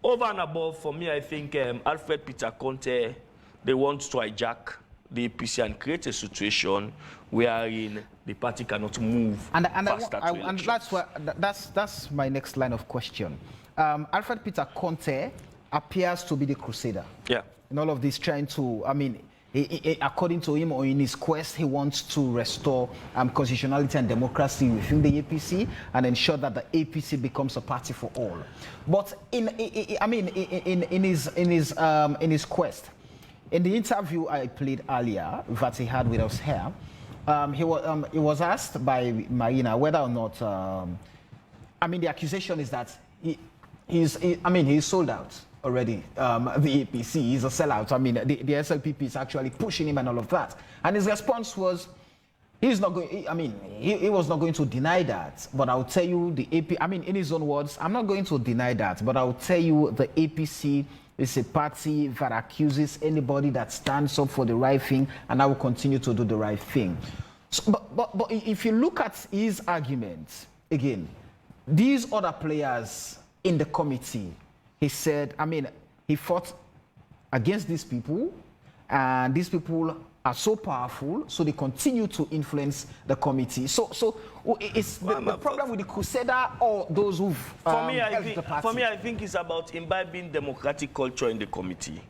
Over and above, for me, I think Alfred Peter Conte, they want to hijack the APC and create a situation wherein the party cannot move faster to elections. And that's my next line of question. Alfred Peter Conte appears to be the crusader. Yeah. In all of this, trying to, according to him, or in his quest, he wants to restore constitutionality and democracy within the APC and ensure that the APC becomes a party for all. But in his quest, in the interview I played earlier that he had with us here, he was asked by Marina whether or not, the accusation is that he's sold out already. The APC is a sellout. The SLPP is actually pushing him and all of that. And his response was, he's not going, he was not going to deny that, but I'll tell you the AP, in his own words, I'm not going to deny that, but I'll tell you the APC is a party that accuses anybody that stands up for the right thing, and I will continue to do the right thing. So, but if you look at his arguments, again, these other players in the committee, he said, he fought against these people, and these people are so powerful, so they continue to influence the committee. So it's the problem with the crusader or those who've helped the party? For me, I think it's about imbibing democratic culture in the committee.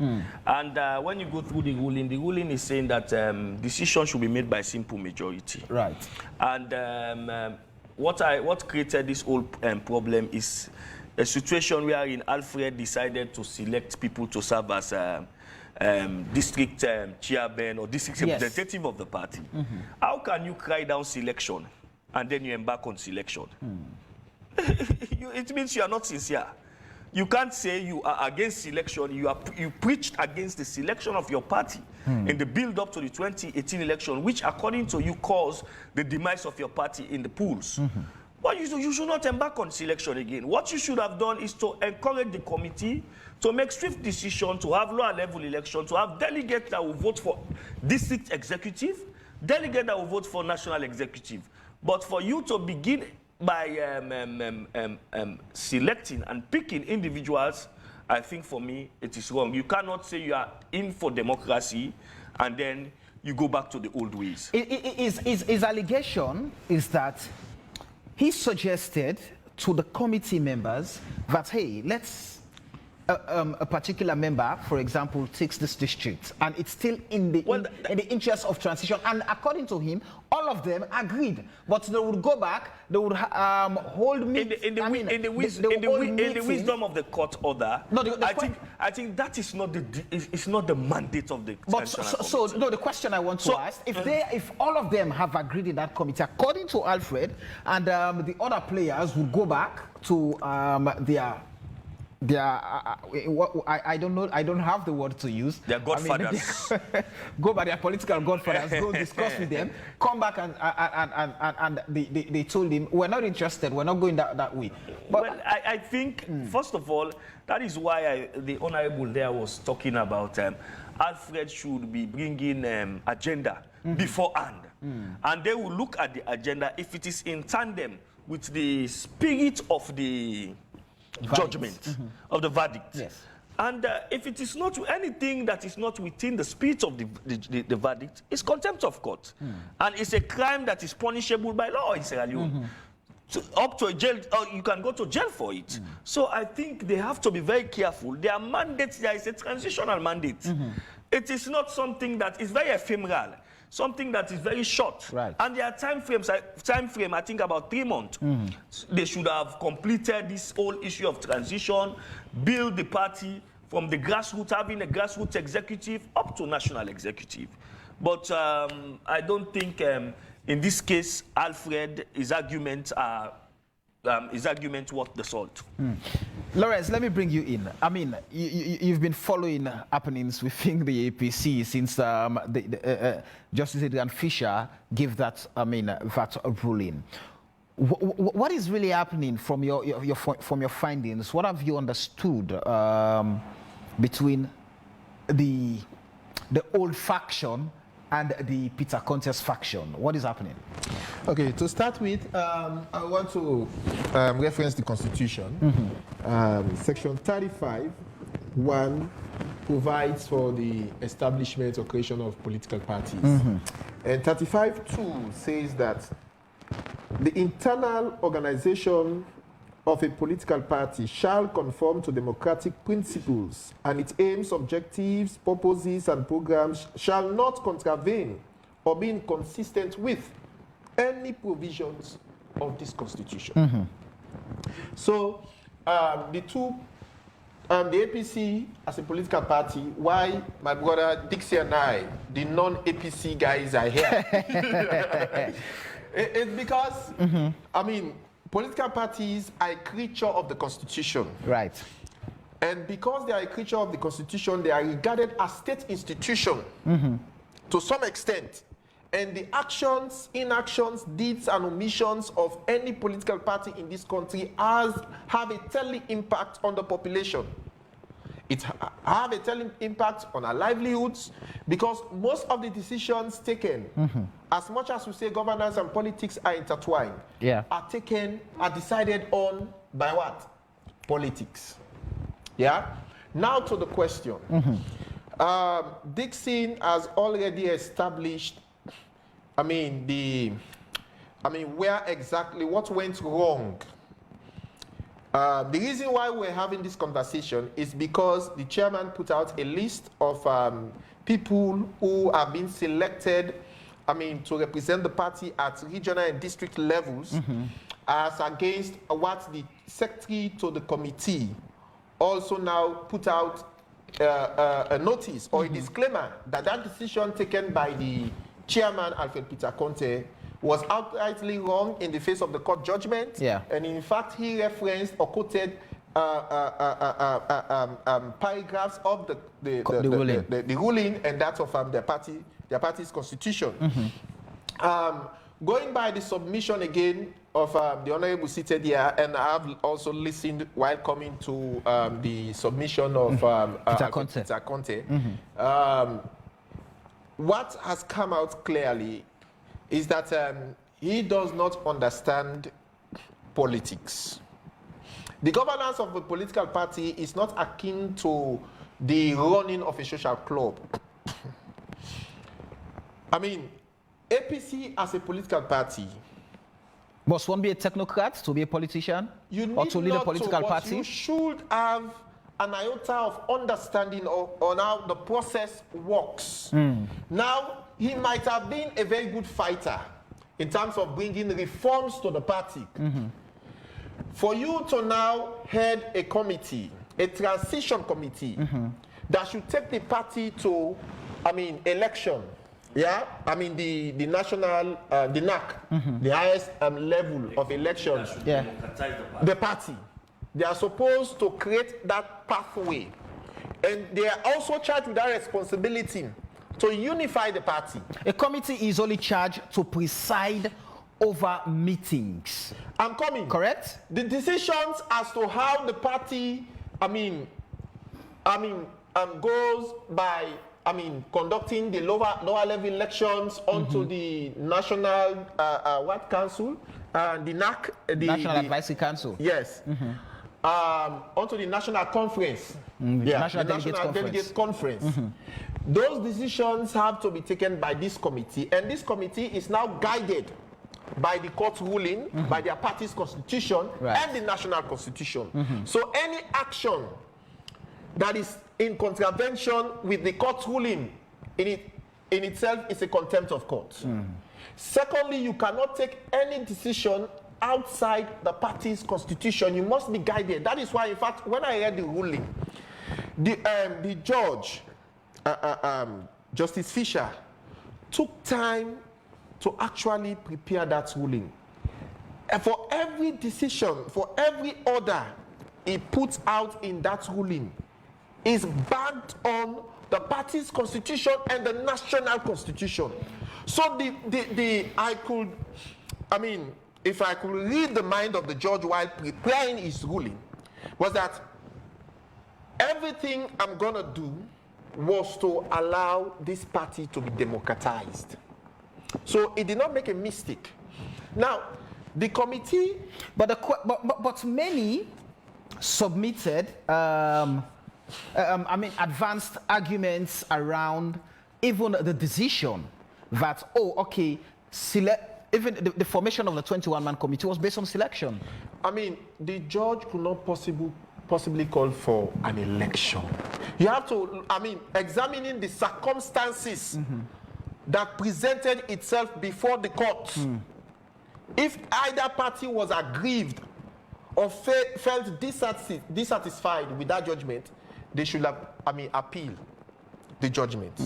And when you go through the ruling is saying that decisions should be made by simple majority. Right. And what created this whole problem is a situation wherein Alfred decided to select people to serve as district chairman or district representative of the party. How can you cry down selection and then you embark on selection? It means you are not sincere. You can't say you are against selection. You preached against the selection of your party in the build-up to the 2018 election, which, according to you, caused the demise of your party in the polls. But you should not embark on selection again. What you should have done is to encourage the committee to make swift decisions, to have lower-level elections, to have delegates that will vote for district executive, delegates that will vote for national executive. But for you to begin by selecting and picking individuals, I think for me it is wrong. You cannot say you are in for democracy and then you go back to the old ways. His allegation is that he suggested to the committee members that, hey, let's a particular member, for example, takes this district, and it's still in the interest of transition. And according to him, all of them agreed, but they would go back. They would hold me in the wisdom of the court order. No, I think that is not the mandate of the. But the question I want to ask: if all of them have agreed in that committee, according to Alfred, and the other players would go back to I don't know. I don't have the word to use. Their godfathers. Go by their political godfathers. Go discuss with them. Come back and they told him, we're not interested. We're not going that way. But well, I think first of all, that is why the honorable there was talking about Alfred should be bringing agenda beforehand, and they will look at the agenda if it is in tandem with the spirit of the judgment, of the verdict. Yes. And if it is not anything that is not within the spirit of the verdict, it's contempt of court. And it's a crime that is punishable by law in Sierra Leone. Up to a jail, or you can go to jail for it. So I think they have to be very careful. Their mandate, there is a transitional mandate. It is not something that is very ephemeral. something that is very short. Right. And there are time frame, I think about 3 months. They should have completed this whole issue of transition, build the party from the grassroots, having a grassroots executive up to national executive. But I don't think in this case, Alfred, his arguments are worth the salt. Lawrence, let me bring you in. I mean, you've been following happenings within the APC since Justice Adrian Fisher gave that, that ruling. What is really happening from your findings? What have you understood between the old faction and the Peter Conteh's faction? What is happening? Okay, to start with, I want to reference the Constitution. Section 35(1) provides for the establishment or creation of political parties. And 35(2) says that the internal organization of a political party shall conform to democratic principles, and its aims, objectives, purposes, and programs shall not contravene or be inconsistent with any provisions of this Constitution. So, the APC as a political party, why my brother Dixie and I, the non-APC guys, are here, it's because, political parties are a creature of the Constitution. Right. And because they are a creature of the Constitution, they are regarded as state institutions to some extent. And the actions, inactions, deeds, and omissions of any political party in this country have a telling impact on the population. It have a telling impact on our livelihoods, because most of the decisions taken, as much as we say governance and politics are intertwined, are decided on by what? Politics. Yeah? Now to the question. Dixon has already established, where exactly, what went wrong. The reason why we're having this conversation is because the chairman put out a list of people who have been selected, to represent the party at regional and district levels, as against what the secretary to the committee also now put out a notice or a disclaimer that that decision taken by the chairman, Alfred Peter Conteh, was outrightly wrong in the face of the court judgment. And in fact, he referenced or quoted paragraphs of the ruling and that of their party's constitution. Going by the submission again of the Honorable seated here, and I have also listened while coming to the submission of Peter Conteh. What has come out clearly is that he does not understand politics. The governance of a political party is not akin to the running of a social club. APC as a political party. Must one be a technocrat to be a politician? Or to lead a political party? You should have an iota of understanding on how the process works. Now, he might have been a very good fighter in terms of bringing reforms to the party. For you to now head a committee, a transition committee, that should take the party to, election. Yeah, the national, the NAC, the highest level of elections. The party. They are supposed to create that pathway. And they are also charged with that responsibility to unify the party. A committee is only charged to preside over meetings. I'm coming. Correct? The decisions as to how the party, goes by, conducting the lower level elections onto the national, council? The NAC? The National Advisory Council. Yes. Onto the national conference. National Delegates Conference. Those decisions have to be taken by this committee, and this committee is now guided by the court ruling, by their party's constitution, and the national constitution. So any action that is in contravention with the court ruling in in itself is a contempt of court. Secondly, you cannot take any decision outside the party's constitution. You must be guided. That is why, in fact, when I read the ruling, the judge, Justice Fisher, took time to actually prepare that ruling. And for every decision, for every order he puts out in that ruling, is backed on the party's constitution and the national constitution. So if I could read the mind of the judge while preparing his ruling, was that everything I'm gonna do was to allow this party to be democratized. So it did not make a mistake. Now, the committee, but many submitted, advanced arguments around even the decision that, even the formation of the 21-man committee was based on selection. I mean, the judge could not possibly call for an election. You have to, examining the circumstances that presented itself before the court. If either party was aggrieved or felt dissatisfied with that judgment, they should have, appeal the judgment.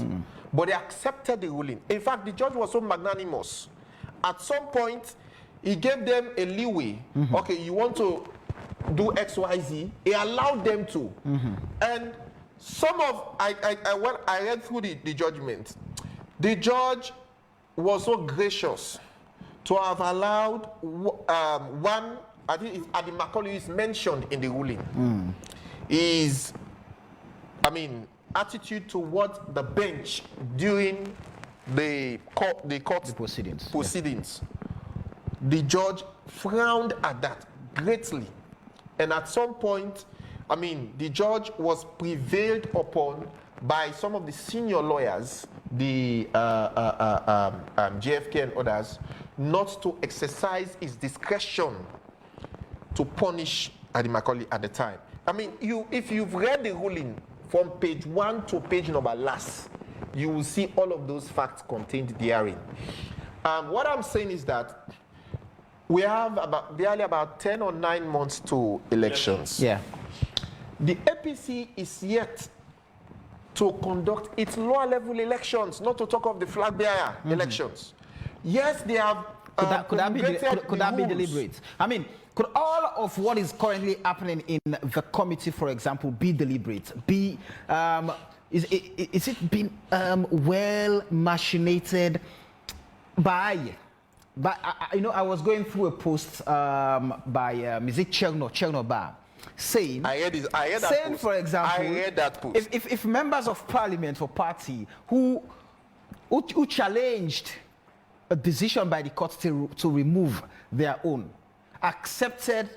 But they accepted the ruling. In fact, the judge was so magnanimous. At some point, he gave them a leeway. Okay, you want to do X, Y, Z. He allowed them to. And some of, I read through the judgment. The judge was so gracious to have allowed one, I think Adi Macaulay is mentioned in the ruling. Is, attitude towards the bench during the court proceedings. The judge frowned at that greatly. And at some point, the judge was prevailed upon by some of the senior lawyers, the JFK and others, not to exercise his discretion to punish Adi Macaulay at the time. If you've read the ruling from page 1 to page number last, you will see all of those facts contained therein. What I'm saying is that we have barely about 10 or 9 months to elections. Yeah. The APC is yet to conduct its lower level elections, not to talk of the flag bearer elections. Yes, they have could that be deliberate? Could all of what is currently happening in the committee, for example, be deliberate? Is it been well machinated by I was going through a post by is it Cherno Bar, saying, I heard that post. For example, I read that post. If members of parliament or party who challenged a decision by the court to remove their own, accepted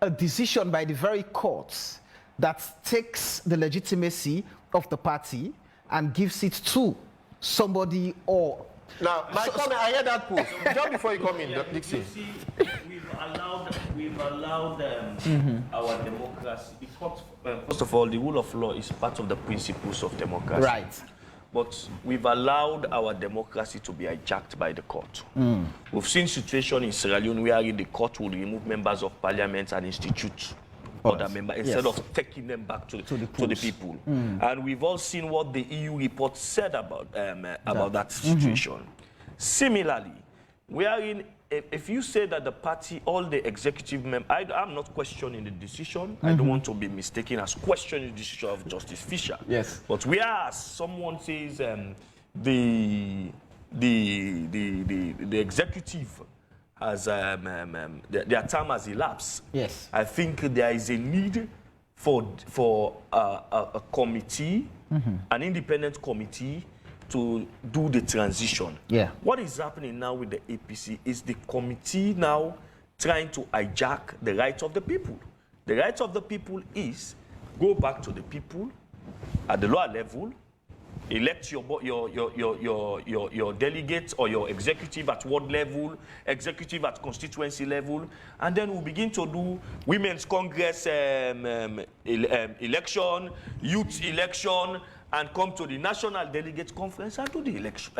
a decision by the very courts that takes the legitimacy of the party and gives it to somebody or... Now, I heard that post. Just before you come in, Dixie. You see, we've allowed our democracy. The court, first of all, the rule of law is part of the principles of democracy. Right. But we've allowed our democracy to be hijacked by the court. We've seen situations in Sierra Leone where the court will remove members of parliament and institute other members instead of taking them back to the people. And we've all seen what the EU report said about that situation. Similarly, we are in. If you say that the party, all the executive members, I'm not questioning the decision. I don't want to be mistaken as questioning the decision of Justice Fisher. Yes. But whereas someone says the executive has their term has elapsed. Yes. I think there is a need for a committee, an independent committee, to do the transition. Yeah. What is happening now with the APC is the committee now trying to hijack the rights of the people. The rights of the people is go back to the people at the lower level, elect your delegates or your executive at ward level, executive at constituency level, and then we'll begin to do women's congress election, youth election, and come to the National Delegate Conference and do the election,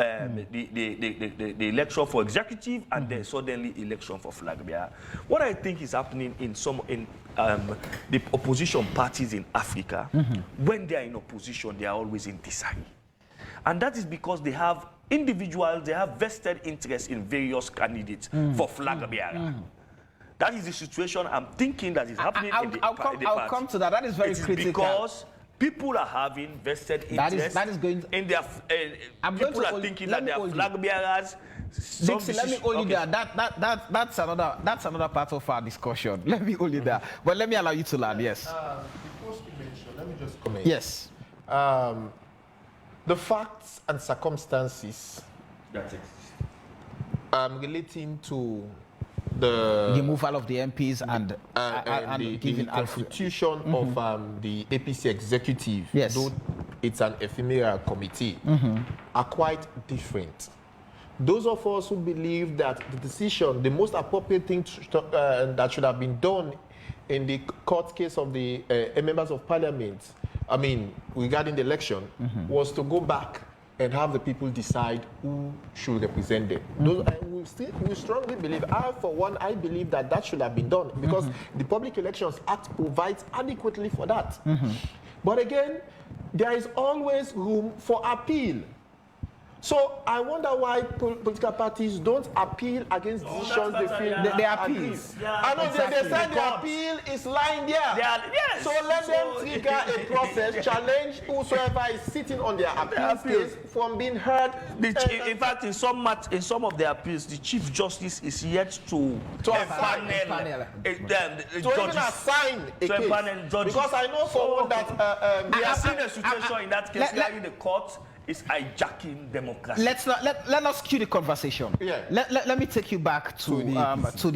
the election for executive, and then suddenly election for flag bearer. What I think is happening in the opposition parties in Africa, when they are in opposition, they are always in disarray. And that is because they have individuals, they have vested interest in various candidates for flag bearer. That is the situation I'm thinking that is happening in the party. I'll come to that. That is very critical. Because people are having vested interest in their... people are thinking that they are flag bearers. Dixie, let me hold you there. That's another part of our discussion. Let me hold you there. But let me allow you to learn, yes. Before you mention, let me just comment. Yes. The facts and circumstances relating to the removal of the MPs and the constitution of the APC executive, yes, though it's an ephemeral committee, are quite different. Those of us who believe that the decision, the most appropriate thing that should have been done in the court case of the members of parliament, I mean, regarding the election, was to go back and have the people decide who should represent them. We strongly believe, for one, I believe that should have been done because the Public Elections Act provides adequately for that. But again, there is always room for appeal. So I wonder why political parties don't appeal against decisions they feel they appeal. I know they said the appeal is lying there. Yes. So let them trigger a process, challenge whosoever is sitting on their appeal case from being heard. In fact, in some of the appeals, the Chief Justice is yet to empanel even assign a case. Because I know someone that we have seen a situation in that case where in the court is hijacking democracy. Let us cue the conversation. Yeah. Let me take you back to the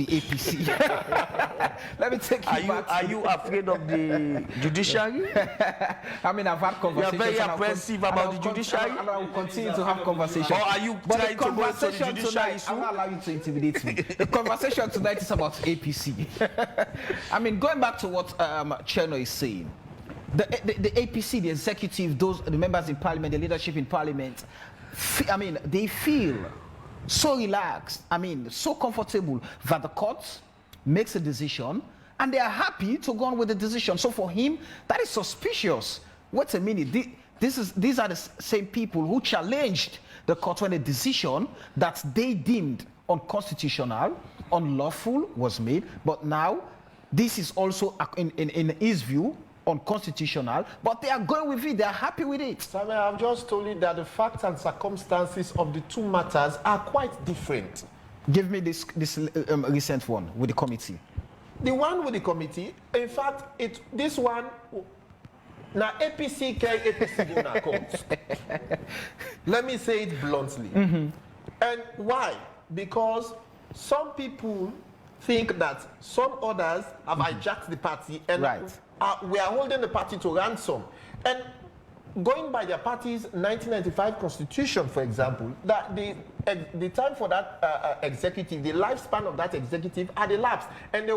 APC. Let me take you back. Are you afraid of the judiciary? I mean, I've had conversations. You are very apprehensive about the judiciary. And I will continue to have conversations. Or are you trying to go to the judiciary? I'm not allowing you to intimidate me. The conversation tonight is about APC. I mean, going back to what Cheno is saying. The APC, the executive, the members in parliament, the leadership in parliament, I mean, they feel so relaxed, I mean, so comfortable that the court makes a decision and they are happy to go on with the decision. So for him, that is suspicious. Wait a minute, these are the same people who challenged the court when a decision that they deemed unconstitutional, unlawful was made, but now this is also, in his view, unconstitutional, but they are going with it, they are happy with it. Samuel, I've just told you that the facts and circumstances of the two matters are quite different. Give me this recent one with the committee. The one with the committee, in fact, this one, now APC gonna court. Let me say it bluntly. And why? Because some people think that some others have hijacked the party and we are holding the party to ransom. And going by their party's 1995 constitution, for example, that the time for that executive, the lifespan of that executive had elapsed, and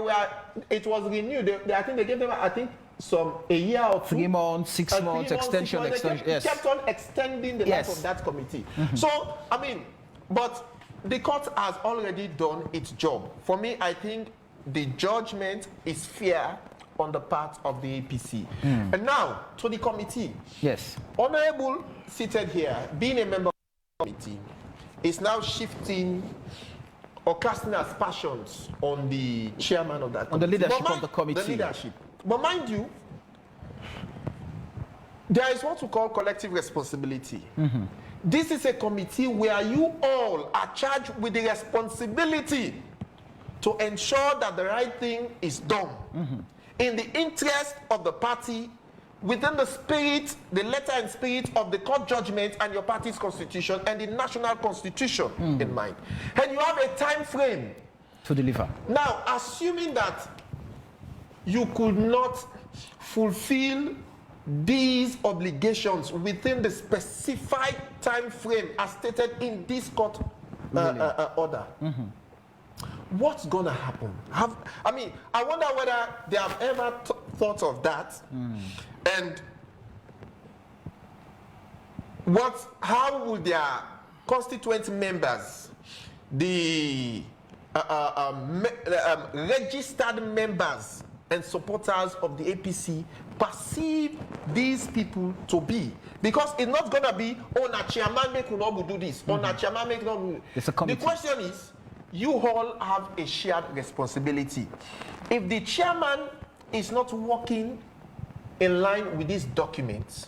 it was renewed. I think they gave them, a year or 2. 3 months, 6 months, extension. Yes. Kept on extending the life of that committee. So, I mean, but the court has already done its job. For me, I think the judgment is fair on the part of the APC. And now, to the committee. Yes. Honorable seated here, being a member of the committee, is now shifting or casting aspersions on the chairman of that committee. On the leadership of the committee. The leadership. But mind you, there is what we call collective responsibility. This is a committee where you all are charged with the responsibility to ensure that the right thing is done in the interest of the party, within the spirit, the letter and spirit of the court judgment and your party's constitution and the national constitution in mind. And you have a time frame to deliver. Now, assuming that you could not fulfill these obligations within the specified time frame as stated in this court order, what's going to happen? I wonder whether they have ever thought of that. And how will their constituent members, the registered members and supporters of the APC perceive these people to be? Because it's not going to be, oh, na chairman make not do this, or na chairman make not do It's a committee. The question is, you all have a shared responsibility. If the chairman is not working in line with these documents,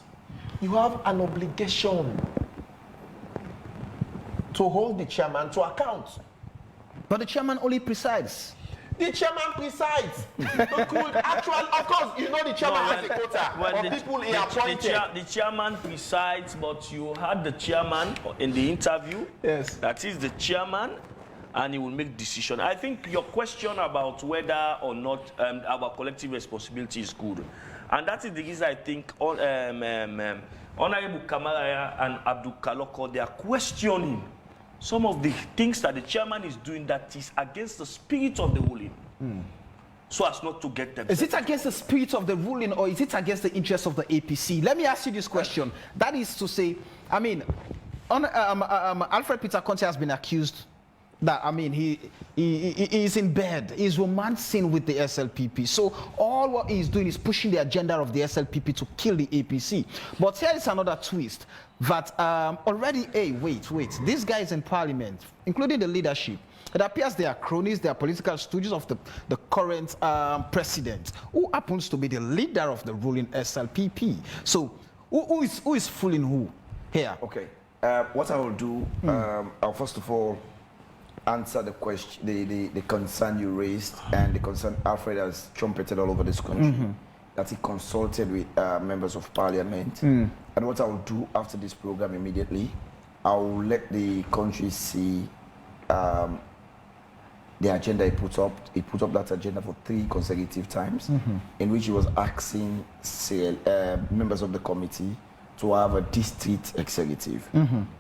you have an obligation to hold the chairman to account. But the chairman only presides. The chairman presides. Could actually, of course, you know the chairman has a quota of people he appointed. The chairman presides, but you had the chairman in the interview. Yes. That is the chairman, and he will make decision. I think your question about whether or not our collective responsibility is good, and that is the reason I think Honorable Kamaraya and Abdul Kaloko, they are questioning some of the things that the chairman is doing that is against the spirit of the ruling, so as not to get them. Is it against the spirit of the ruling, or is it against the interests of the APC? Let me ask you this question. That is to say, I mean, Alfred Peter Conte has been accused that, I mean, he is in bed, he's romancing with the SLPP. So all what he's doing is pushing the agenda of the SLPP to kill the APC. But here is another twist, that already, hey, wait, these guys in parliament, including the leadership, it appears they are cronies, they are political stooges of the current president, who happens to be the leader of the ruling SLPP. So who is fooling who here? Okay, what I will do, I'll first of all answer the question, the concern you raised, and the concern Alfred has trumpeted all over this country, that he consulted with members of parliament. And what I will do after this program immediately, I will let the country see the agenda he put up. He put up that agenda for 3 consecutive times, in which he was asking members of the committee to have a district executive.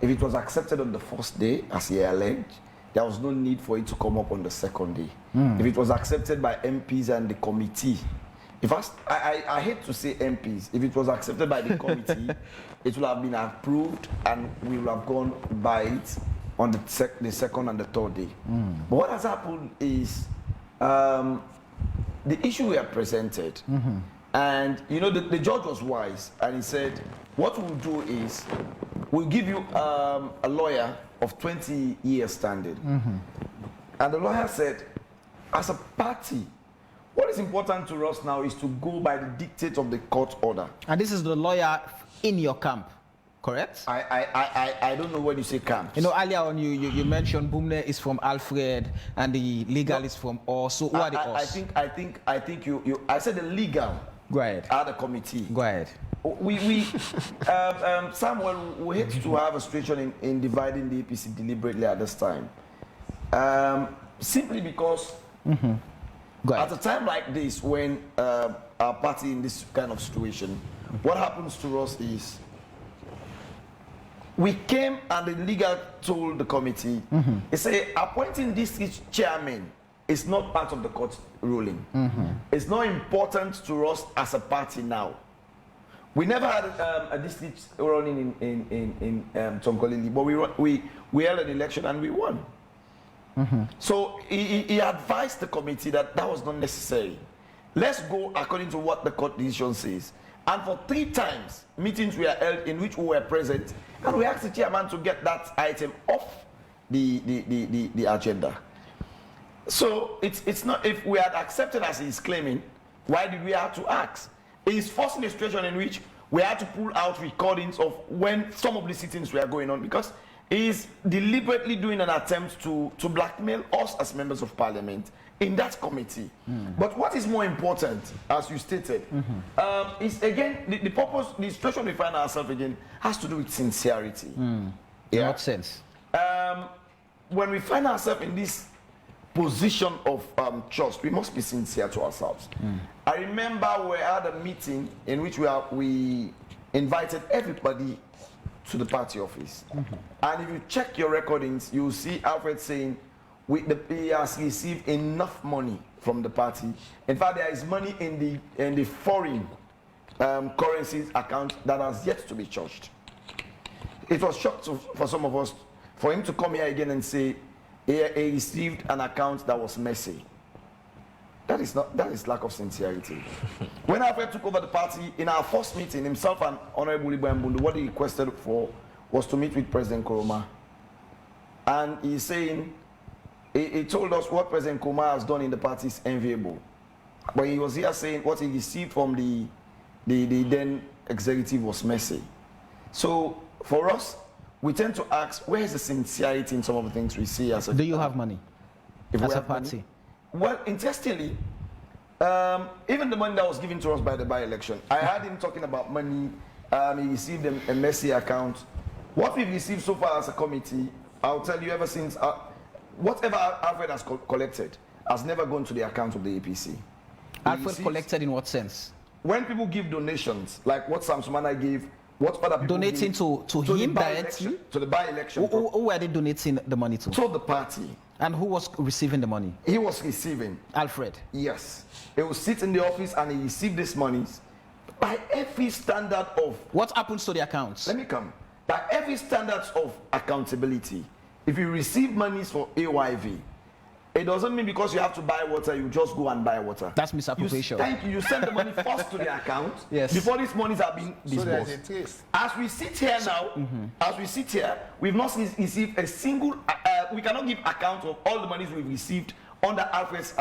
If it was accepted on the first day, as he alleged, there was no need for it to come up on the second day. If it was accepted by MPs and the committee, I hate to say MPs, if it was accepted by the committee, it will have been approved and we will have gone by it on the second and the third day. But what has happened is the issue we have presented, and you know, the judge was wise, and he said, what we'll do is we'll give you a lawyer of 20 years standing. And the lawyer said, as a party, what is important to us now is to go by the dictate of the court order. And this is the lawyer in your camp, correct? I don't know when you say camp. You know, earlier on you mentioned Bumne is from Alfred and the legal is from us. So who are the us? I think I said the legal. Go ahead. Are the committee. Go ahead. Samuel, we hate to have a situation in dividing the APC deliberately at this time. Simply because at a time like this, when our party in this kind of situation, what happens to us is we came and the legal told the committee, they say appointing district chairman is not part of the court ruling. It's not important to us as a party now. We never had a district running in Tonkolili, but we held an election and we won. So he advised the committee that was not necessary. Let's go according to what the court decision says. And for 3 times, meetings were held in which we were present, and we asked the chairman to get that item off the agenda. So it's not, if we had accepted as he's claiming, why did we have to ask? He's forcing a situation in which we had to pull out recordings of when some of the sittings were going on, because he's deliberately doing an attempt to blackmail us as members of parliament in that committee. But what is more important, as you stated, is again, the purpose, the situation we find ourselves again has to do with sincerity. In what sense? When we find ourselves in this position of trust, we must be sincere to ourselves. I remember we had a meeting in which we invited everybody to the party office. And if you check your recordings, you will see Alfred saying he has received enough money from the party. In fact, there is money in the foreign currencies account that has yet to be charged. it was shock for some of us for him to come here again and say he received an account that was messy. That is lack of sincerity. When Alfred took over the party, in our first meeting, himself and Honorable Ibrahim Bundu, what he requested for was to meet with President Nkrumah. And he's saying, he told us what President Nkrumah has done in the party is enviable. But he was here saying what he received from the then executive was messy. So for us, we tend to ask, where is the sincerity in some of the things we see as a... Do you have money as a party? Money? Well, interestingly, even the money that was given to us by the by-election, I heard him talking about money. He received a messy account. What we've received so far as a committee, I'll tell you, ever since, whatever Alfred has collected has never gone to the account of the APC. Alfred collected in what sense? When people give donations, like what Sam Sumana gave, what other people donating give, to him directly? To the by-election. Who were they donating the money to? To the party. And who was receiving the money? He was receiving. Alfred? Yes. He would sit in the office and he received these monies by every standard of... What happens to the accounts? Let me come. By every standards of accountability, if you receive monies for AYV, it doesn't mean because you have to buy water, you just go and buy water. That's misappropriation. Thank you. You send the money first to the account yes. before these monies are being disbursed. So as we sit here now, we've not received a single, we cannot give account of all the monies we've received under Alfred's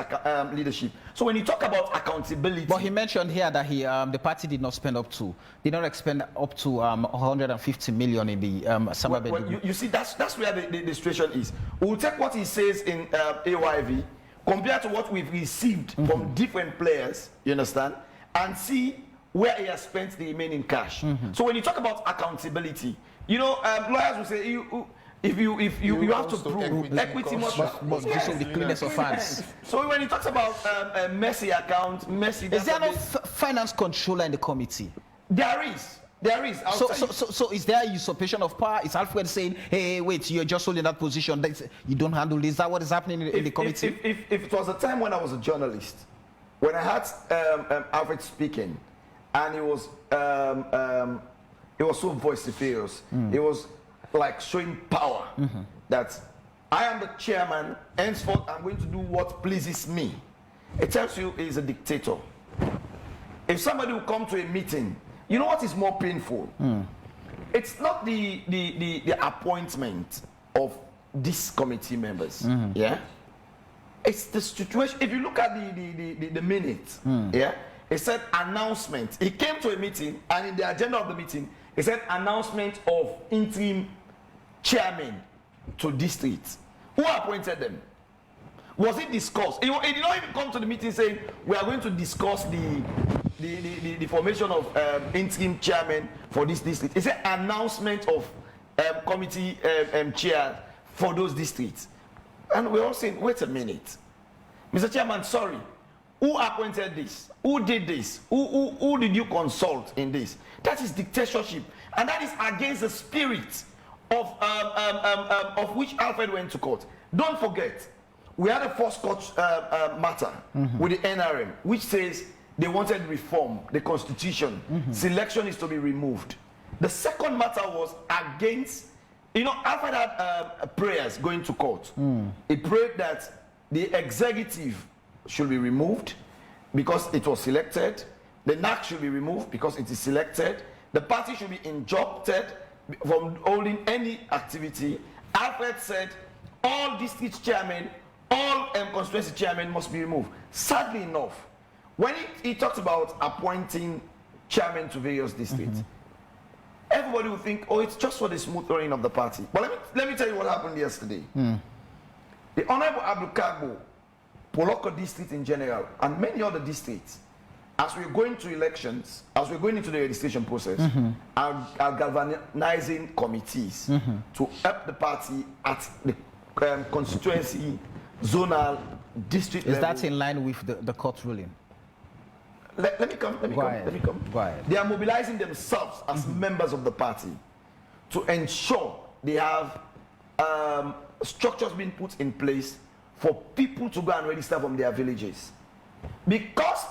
leadership. So when you talk about accountability... But he mentioned here that the party did not spend up to 150 million in the well, you see, that's where the situation is. We'll take what he says in AYV, compared to what we've received from different players, you understand, and see where he has spent the remaining cash. So when you talk about accountability, you know, lawyers will say, if you have to prove equity must the cleanness of funds. So when he talks about a messy account, is there no finance controller in the committee? There is. So is there a usurpation of power? Is Alfred saying, hey, wait, you're just holding that position, you don't handle this? Is that what is happening in the committee? If it was a time when I was a journalist, when I had Alfred speaking, and it was so vociferous, it was like showing power, that I am the chairman, henceforth I'm going to do what pleases me. It tells you he's a dictator. If somebody will come to a meeting, you know what is more painful? It's not the appointment of these committee members, yeah? It's the situation. If you look at the minutes, yeah? It said announcement. He came to a meeting, and in the agenda of the meeting, it said announcement of interim chairman to districts. Who appointed them? Was it discussed? He did not even come to the meeting saying, we are going to discuss the formation of interim chairman for this district. It's an announcement of committee chair for those districts. And we're all saying, wait a minute. Mr. Chairman, sorry. Who appointed this? Who did this? Who did you consult in this? That is dictatorship. And that is against the spirit of which Alfred went to court. Don't forget, we had a first court matter with the NRM, which says they wanted reform, the constitution, selection is to be removed. The second matter was against, you know, Alfred had prayers going to court. He prayed that the executive should be removed because it was selected. The NAC should be removed because it is selected. The party should be injuncted from holding any activity. Alfred said all district chairmen, all constituency chairmen must be removed. Sadly enough, when he talks about appointing chairmen to various districts, everybody will think, oh, it's just for the smooth running of the party. But let me tell you what happened yesterday. The Honorable Abdul Kagbo, Poloko district in general, and many other districts, as we're going to elections, as we're going into the registration process, are galvanizing committees to help the party at the constituency, zonal, district level. Is that in line with the court ruling? Let me come. Go ahead. They are mobilizing themselves as members of the party to ensure they have structures being put in place for people to go and register from their villages. Because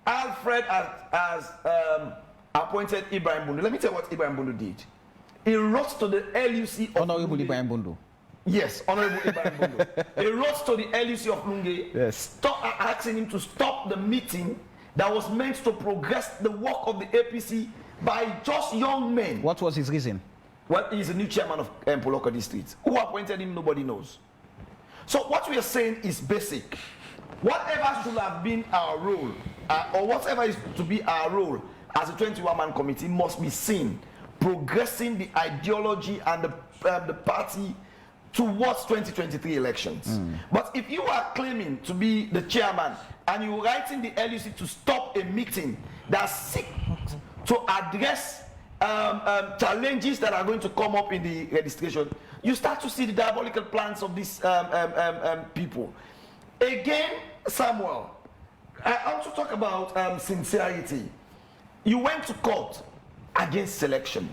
Alfred has appointed Ibrahim Bundu. Let me tell you what Ibrahim Bundu did. He wrote to the LUC of Honorable Lunge. Ibrahim Bondo. Yes, Honorable Ibrahim Bondo. He wrote to the LUC of Lunge, Yes. asking him to stop the meeting that was meant to progress the work of the APC by just young men. What was his reason? Well, he's a new chairman of Poloko District. Who appointed him, nobody knows. So what we are saying is basic. Whatever should have been our role, or whatever is to be our role as a 21-man committee must be seen progressing the ideology and the party towards 2023 elections. But if you are claiming to be the chairman and you're writing the LUC to stop a meeting that seeks to address challenges that are going to come up in the registration, you start to see the diabolical plans of these people. Again, Samuel, I also talk about sincerity. You went to court against selection.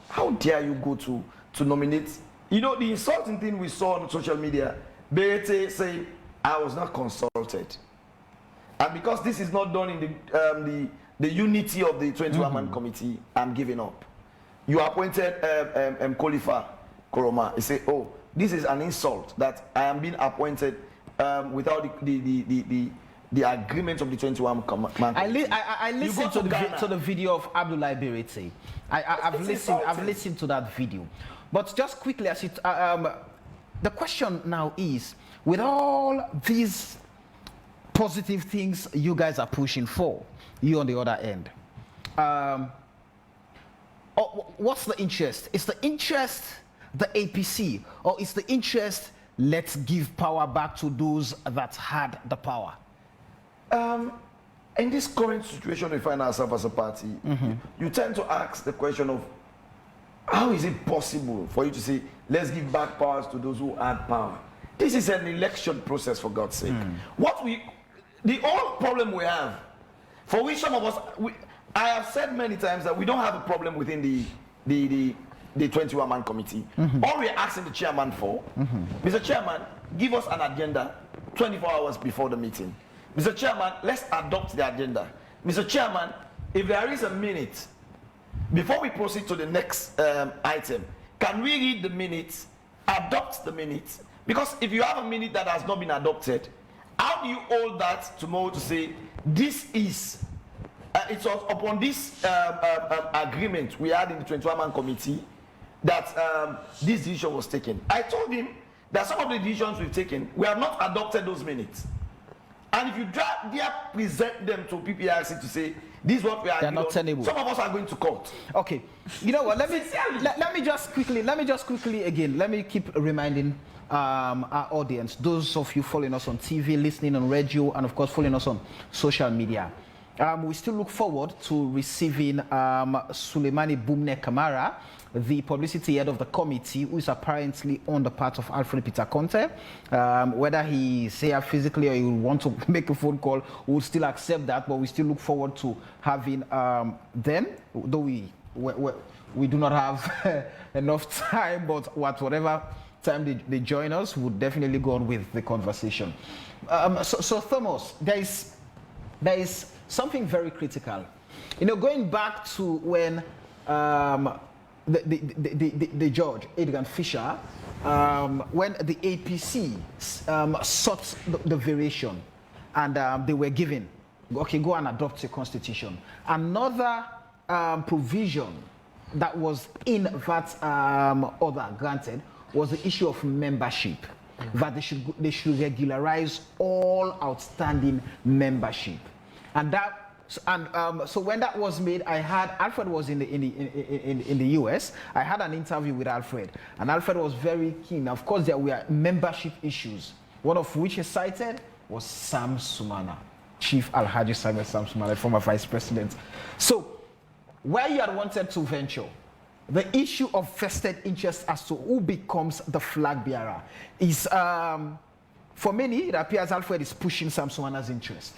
How dare you go to nominate? You know, the insulting thing we saw on social media, Berete saying, I was not consulted. And because this is not done in the unity of the 21-man committee, I'm giving up. You appointed Khalifa Koroma. He said, oh, this is an insult that I am being appointed without the agreement of the 21-man committee. I listened to the video of Abdullah Berete. I've listened to that video. But just quickly, the question now is, with all these positive things you guys are pushing for, you on the other end, what's the interest? Is the interest the APC, or is the interest let's give power back to those that had the power? In this current situation we find ourselves as a party, you tend to ask the question of, how is it possible for you to say, let's give back powers to those who had power? This is an election process, for God's sake. The only problem we have, for which some of us, I have said many times that we don't have a problem within the 21-man committee. All we're asking the chairman for, Mr. Chairman, give us an agenda 24 hours before the meeting. Mr. Chairman, let's adopt the agenda. Mr. Chairman, if there is a minute, before we proceed to the next item, can we read the minutes, adopt the minutes? Because if you have a minute that has not been adopted, how do you hold that tomorrow to say, this is, it was upon this agreement we had in the 21-man committee that this decision was taken. I told him that some of the decisions we've taken, we have not adopted those minutes. And if you dare present them to PPRC to say, this is what we are, they're not tenable. Some of us are going to court. Okay, you know what? Let me just quickly again. Let me keep reminding our audience, those of you following us on TV, listening on radio, and of course following us on social media. We still look forward to receiving Suleimani Bumne Kamara, the publicity head of the committee, who is apparently on the part of Alfred Peter CONTEH. Whether he's here physically or he will want to make a phone call, we'll still accept that, but we still look forward to having them, though we do not have enough time, but whatever time they join us, we'll definitely go on with the conversation. So Thomas, there is something very critical. You know, going back to when the judge, Adrian Fisher, when the APC sought the variation and they were given, okay, go and adopt your constitution. Another provision that was in that order granted was the issue of membership, that they should regularize all outstanding membership. And so when that was made, I had Alfred was in the US. I had an interview with Alfred, and Alfred was very keen. Of course, there were membership issues, one of which he cited was Sam Sumana, Chief Alhaji Samuel Sam Sumana, former vice president. So where you had wanted to venture, the issue of vested interest as to who becomes the flag bearer is, for many, it appears Alfred is pushing Sam Sumana's interest.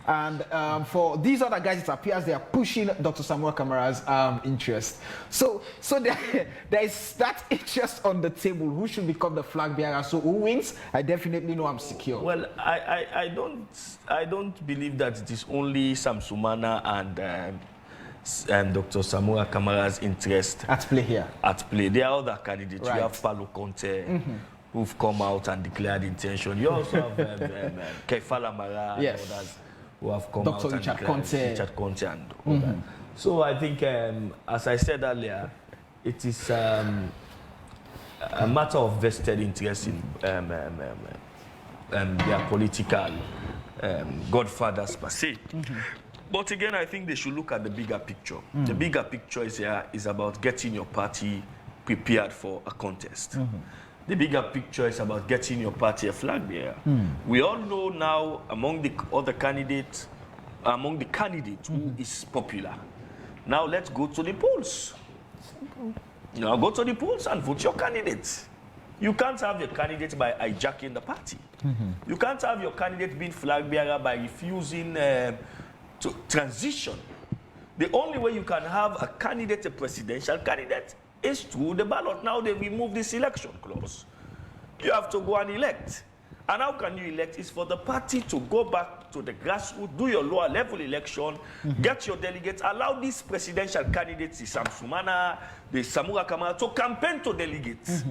And for these other guys, it appears they are pushing Dr. Samuel Kamara's interest. So there is that interest on the table. Who should become the flag bearer? So who wins? I definitely know I'm secure. Well, I don't believe that it is only Sam Sumana and Dr. Samura Kamara's interest At play here. at play. There are other candidates. Right. You have Paulo Conte, who've come out and declared intention. You also have Kefala Mara Yes. and others who have come Dr. out and Richard declared Conte. Richard Conte and all that. So I think, as I said earlier, it is a matter of vested interest in their political godfathers per se. But again, I think they should look at the bigger picture. The bigger picture is about getting your party prepared for a contest. The bigger picture is about getting your party a flag bearer. We all know now among the other candidates, who is popular. Now let's go to the polls. Now go to the polls and vote your candidate. You can't have your candidate by hijacking the party. You can't have your candidate being flag bearer by refusing to transition. The only way you can have a candidate, a presidential candidate, is through the ballot. Now they remove this election clause. You have to go and elect. And how can you elect? It's for the party to go back to the grassroots, do your lower level election, get your delegates, allow these presidential candidates, the Sam Sumana, the Samura Kamara, to campaign to delegates.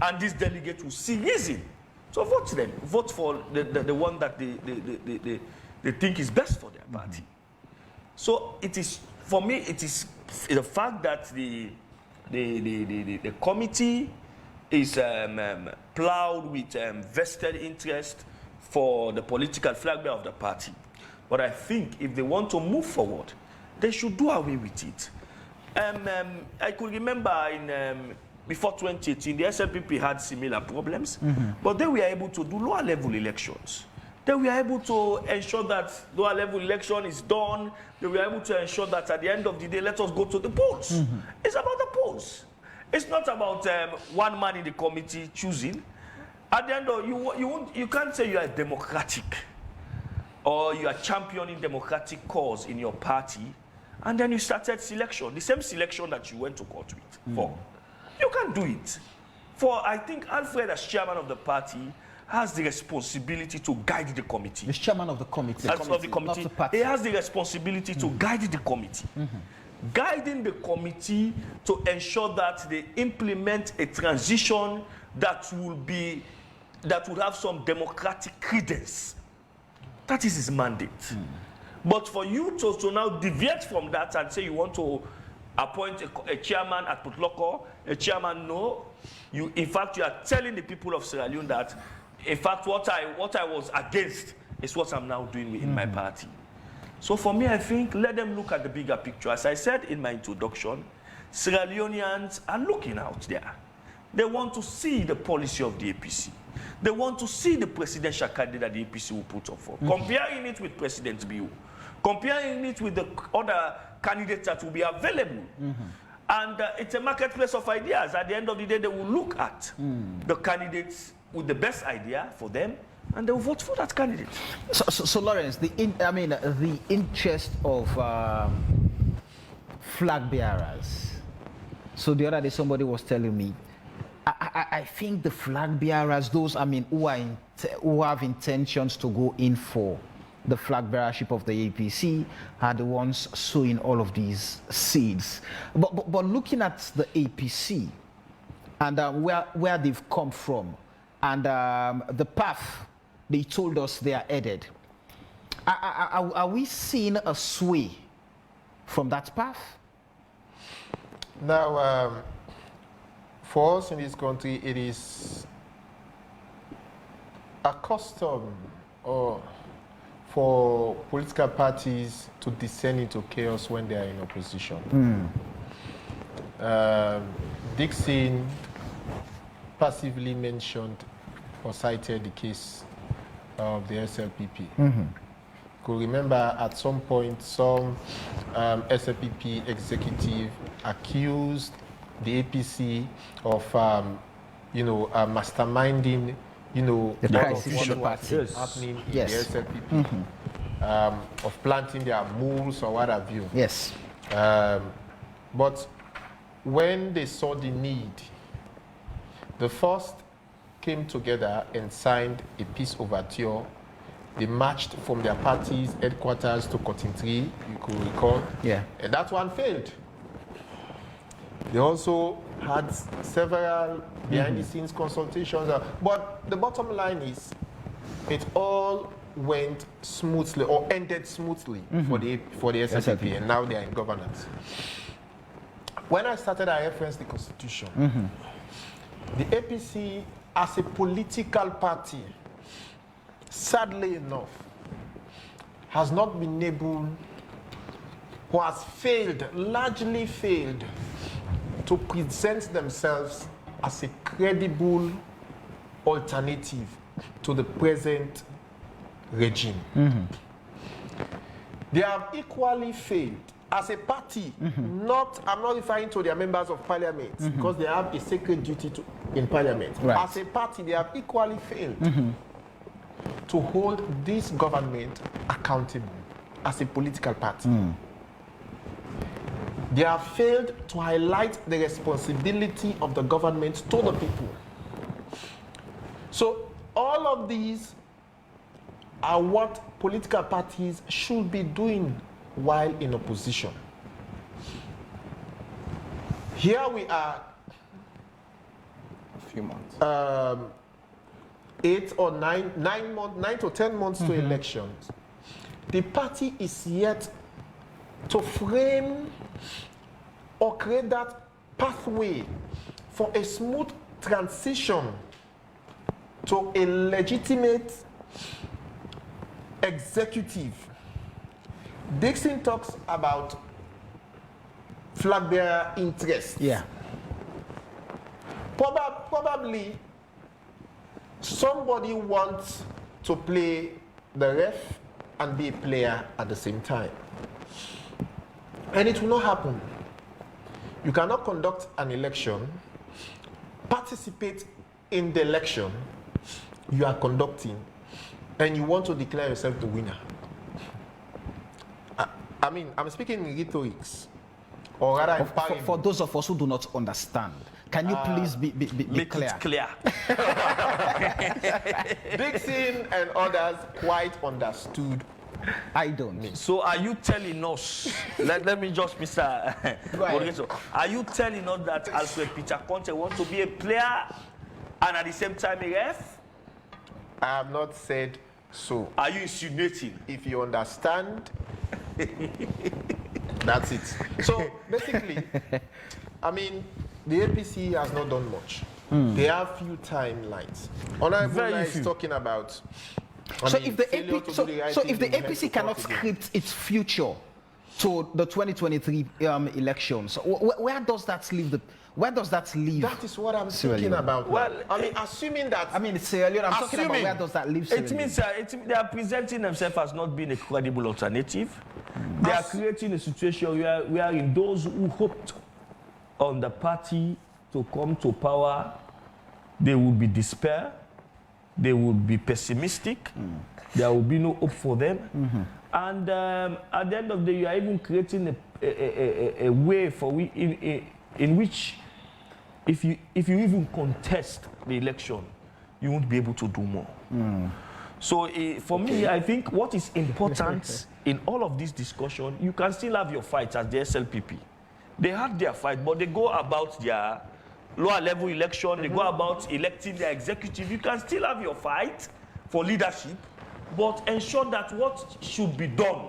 And these delegates will see reason. So vote them. Vote for the one that they think is best for their party. So it is, for me, it is the fact that the committee is plowed with vested interest for the political flag bearer of the party. But I think if they want to move forward, they should do away with it. I could remember before 2018, the SLPP had similar problems, but they were able to do lower level elections. They were able to ensure that lower level election is done. They were able to ensure that at the end of the day, let us go to the polls. It's about the polls. It's not about one man in the committee choosing. At the end of you can't say you are democratic or you are championing democratic cause in your party, and then you started selection, the same selection that you went to court with for. You can't do it. For I think Alfred, as chairman of the party, has the responsibility to guide the committee. He's chairman of the committee. Of the committee. Not the party. He has the responsibility to guide the committee. Guiding the committee to ensure that they implement a transition that will have some democratic credence. That is his mandate. But for you to now deviate from that and say you want to appoint a chairman at Putloko, a chairman, no. In fact, you are telling the people of Sierra Leone that, in fact, what I was against is what I'm now doing in my party. So for me, I think let them look at the bigger picture. As I said in my introduction, Sierra Leoneans are looking out there. They want to see the policy of the APC. They want to see the presidential candidate the APC will put up for. Comparing it with President Biu, comparing it with the other candidates that will be available. And it's a marketplace of ideas. At the end of the day, they will look at the candidates with the best idea for them, and they will vote for that candidate. So Lawrence, the interest of flag bearers. So the other day somebody was telling me, I think the flag bearers, those who have intentions to go in for the flag bearership of the APC, are the ones sowing all of these seeds. But looking at the APC and where they've come from and the path they told us they are headed, are we seeing a sway from that path? Now, for us in this country, it is a custom for political parties to descend into chaos when they are in opposition. Dixon passively mentioned or cited the case of the SLPP. Could remember at some point some SLPP executive accused the APC of masterminding the crisis in the party happening in the SLPP, of planting their moles or what have you. Yes. But when they saw the need, the first came together and signed a peace overture They marched from their party's headquarters to Cotton Tree, you could recall. Yeah. And that one failed. They also had several behind-the-scenes consultations. But the bottom line is, it all went smoothly or ended smoothly for the SLPP, and now they are in governance. When I started, I referenced the Constitution. The APC, as a political party, sadly enough, has not been able, or has failed, largely failed, to present themselves as a credible alternative to the present regime. They have equally failed as a party. I'm not referring to their members of parliament, because they have a sacred duty in parliament. Right. As a party, they have equally failed to hold this government accountable as a political party. They have failed to highlight the responsibility of the government to the people. So all of these are what political parties should be doing while in opposition. Here we are, A few months. 9 to 10 months to elections. The party is yet to frame or create that pathway for a smooth transition to a legitimate executive. Dixon talks about flag bearer interest. Yeah. Probably somebody wants to play the ref and be a player at the same time. And it will not happen. You cannot conduct an election, participate in the election you are conducting, and you want to declare yourself the winner. I mean, I'm speaking in rhetorics, or rather For those of us who do not understand, can you please be Make clear? it clear. Dixon and others quite understood. I don't. So are you telling us, let me just, Mr. Moderator, are you telling us that Alfred Peter Conte wants to be a player and at the same time a ref? I have not said so. Are you insinuating? If you understand, that's it. So basically, I mean, the APC has not done much. They have few timelines. Honorable Very Bola is few. talking about. So if the APC cannot script its future to the 2023 elections, where does that leave That is what I'm Sierra thinking Leone? about. Well, I mean, assuming that. I mean, Sierra Leone, I'm talking about where does that leave Sierra It Leone? means they are presenting themselves as not being a credible alternative. They are creating a situation wherein those who hoped on the party to come to power, they would be despair, they would be pessimistic, there will be no hope for them. And at the end of the day, you are even creating a way in which if you even contest the election, you won't be able to do more. So for me, I think what is important in all of this discussion, you can still have your fight as the SLPP. They had their fight, but they go about their lower level election, they go about electing their executive. You can still have your fight for leadership, but ensure that what should be done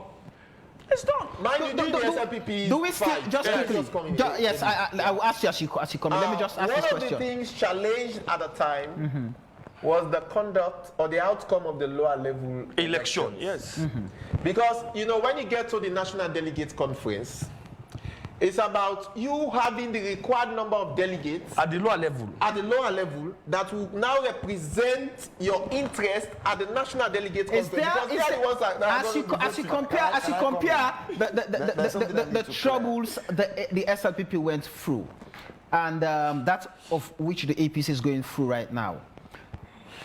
is done. Mind you, during the SLPP Do we still fight, just quickly? Yes, I will ask you as you come in. Let me just ask this one of the question. things challenged at the time was the conduct or the outcome of the lower level Election, elections. yes. Because, you know, when you get to the National Delegate Conference, it's about you having the required number of delegates At the lower level. that will now represent your interest at the National Delegate As you compare the troubles the SLPP went through, and that of which the APC is going through right now.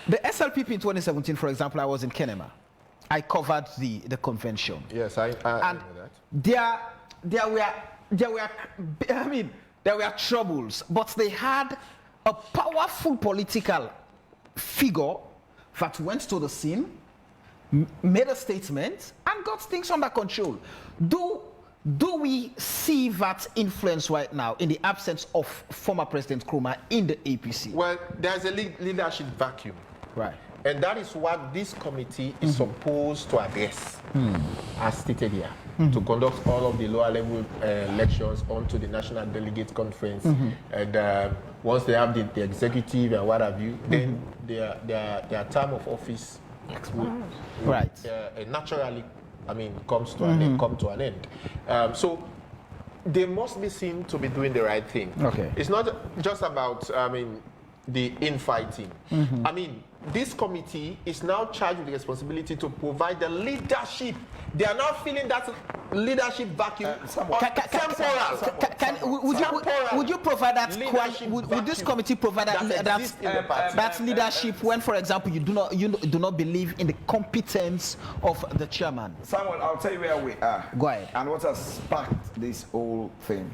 The SLPP in 2017, for example, I was in Kenema. I covered the convention. Yes, I And know that. there were troubles, but they had a powerful political figure that went to the scene made a statement and got things under control. Do we see that influence right now in the absence of former President Nkrumah in the APC? Well, there's a leadership vacuum. Right. And that is what this committee is supposed to address, as stated here, to conduct all of the lower level elections onto the National Delegate Conference. And once they have the executive and what have you, then their term of office will, Right. Naturally, comes to an end, come to an end. So they must be seen to be doing the right thing. Okay. It's not just about, the infighting. This committee is now charged with the responsibility to provide the leadership. They are now feeling that leadership vacuum. Would you provide that? Leadership Would this vacuum committee provide that leadership when, for example, you do not believe in the competence of the chairman? Samuel, I'll tell you where we are. Go ahead. And what has sparked this whole thing.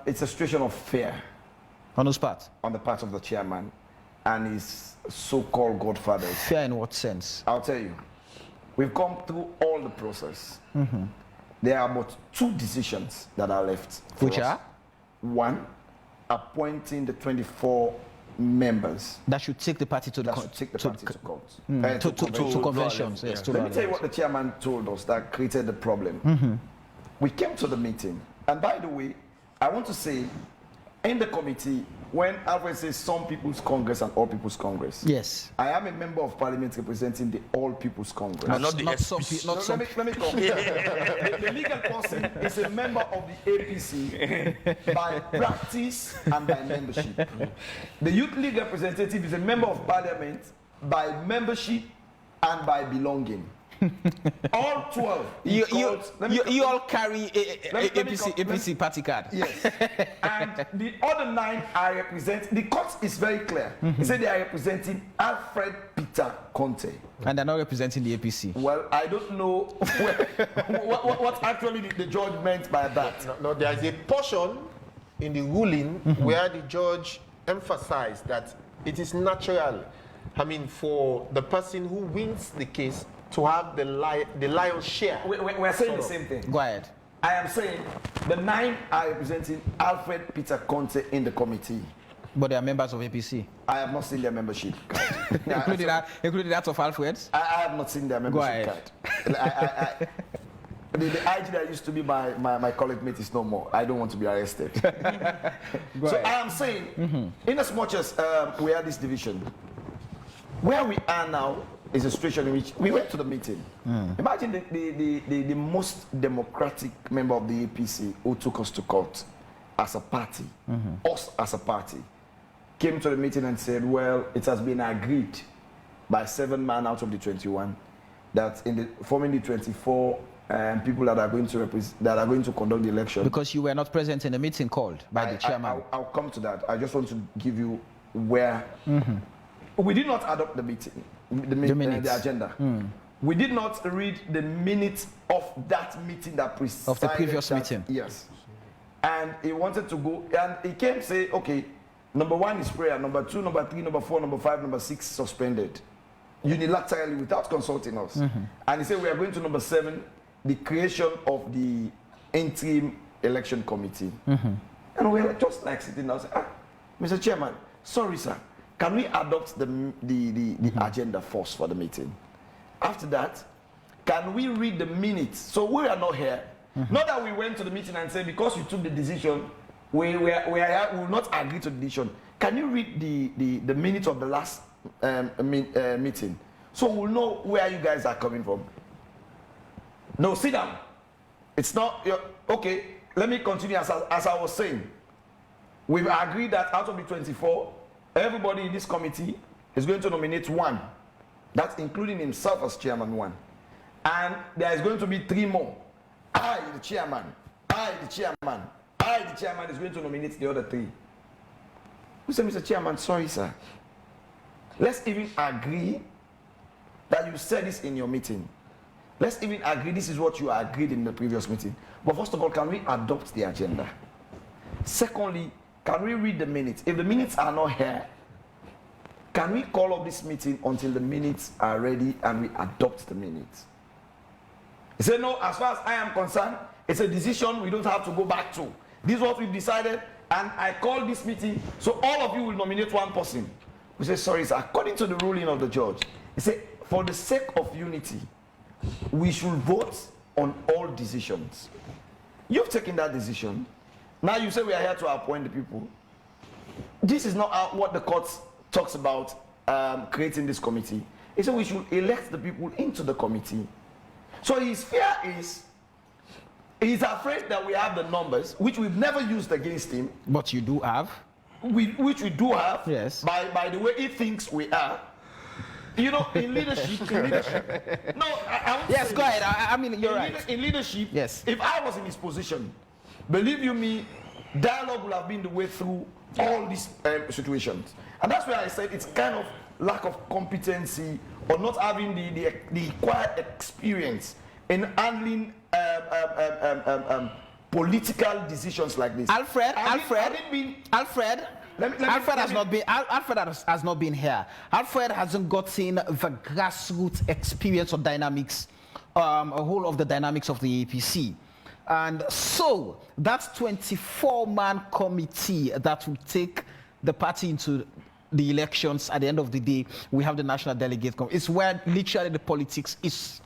It's a situation of fear. On whose part? On the part of the chairman and his so-called godfathers. Fear in what sense? I'll tell you. We've gone through all the process. There are but 2 decisions that are left. Which are? 1, appointing the 24 members. That should take the party to the That should take the party to court. to conventions. Yes, Let me tell you what the chairman told us that created the problem. We came to the meeting, and by the way, I want to say, in the committee, when Alfred says some People's Congress and All People's Congress, yes, I am a member of parliament representing the All People's Congress. Not the not SPC. some. Not some. Let me come. The legal person is a member of the APC by practice and by membership. The youth league representative is a member of parliament by membership and by belonging. All 12. You all carry APC party card. Yes. And the other 9 I represent. The court is very clear. He said they are representing Alfred Peter CONTEH. And they're not representing the APC. Well, I don't know what actually the judge meant by that. No, there is a portion in the ruling where the judge emphasized that it is natural, for the person who wins the case to have the lion's share. We're saying the same thing. Go ahead. I am saying the 9 are representing Alfred Peter CONTEH in the committee. But they are members of APC. I have not seen their membership card. including that of Alfred's? I have not seen their membership card. The IG that used to be my colleague mate is no more. I don't want to be arrested. So I am saying, in as much as we had this division, where we are now is a situation in which we went to the meeting. Imagine the most democratic member of the APC who took us to court as a party, us as a party, came to the meeting and said, well, it has been agreed by 7 men out of the 21 that forming the 24 people that are going to conduct the election. Because you were not present in the meeting called by the chairman. I'll come to that. I just want to give you where we did not adopt the meeting, the agenda. We did not read the minutes of that meeting that preceded of the previous meeting. Yes. And he wanted to go, and he came say, okay, number 1 is prayer, number 2, number 3, number 4, number 5, number 6 suspended, unilaterally without consulting us. And he said we are going to number 7, the creation of the interim election committee. And we were just like sitting down, saying, Mr. Chairman, sorry, sir. Can we adopt the agenda first for the meeting? After that, can we read the minutes? So we are not here. Not that we went to the meeting and said, because you took the decision, we will not agree to the decision. Can you read the minutes of the last meeting? So we'll know where you guys are coming from. No, sit down. It's not, okay, let me continue as I was saying. We've agreed that out of the 24, everybody in this committee is going to nominate 1. That's including himself as chairman 1. And there is going to be 3 more. I, the chairman is going to nominate the other 3. We said, Mr. Chairman, sorry, sir. Let's even agree that you said this in your meeting. Let's even agree this is what you agreed in the previous meeting. But first of all, can we adopt the agenda? Secondly, can we read the minutes? If the minutes are not here, can we call up this meeting until the minutes are ready and we adopt the minutes? He said, no, as far as I am concerned, it's a decision we don't have to go back to. This is what we've decided, and I call this meeting, so all of you will nominate one person. We say, sorry, sir, according to the ruling of the judge, he said, for the sake of unity, we should vote on all decisions. You've taken that decision. Now you say we are here to appoint the people. This is not what the court talks about creating this committee. He said we should elect the people into the committee. So his fear is, he's afraid that we have the numbers, which we've never used against him. But you do have. Which we do have, yes. By the way he thinks we are. You know, in leadership. No, I want to yes, say go this. ahead. I mean, you're right. In leadership, yes. If I was in his position, believe you me, dialogue would have been the way through all these situations. And that's why I said it's kind of lack of competency or not having the required experience in handling political decisions like this. Alfred has not been here. Alfred hasn't gotten the grassroots experience or dynamics, a whole of the dynamics of the APC. And so that 24-man committee that will take the party into the elections at the end of the day, we have the national delegate. It's where literally the politics is.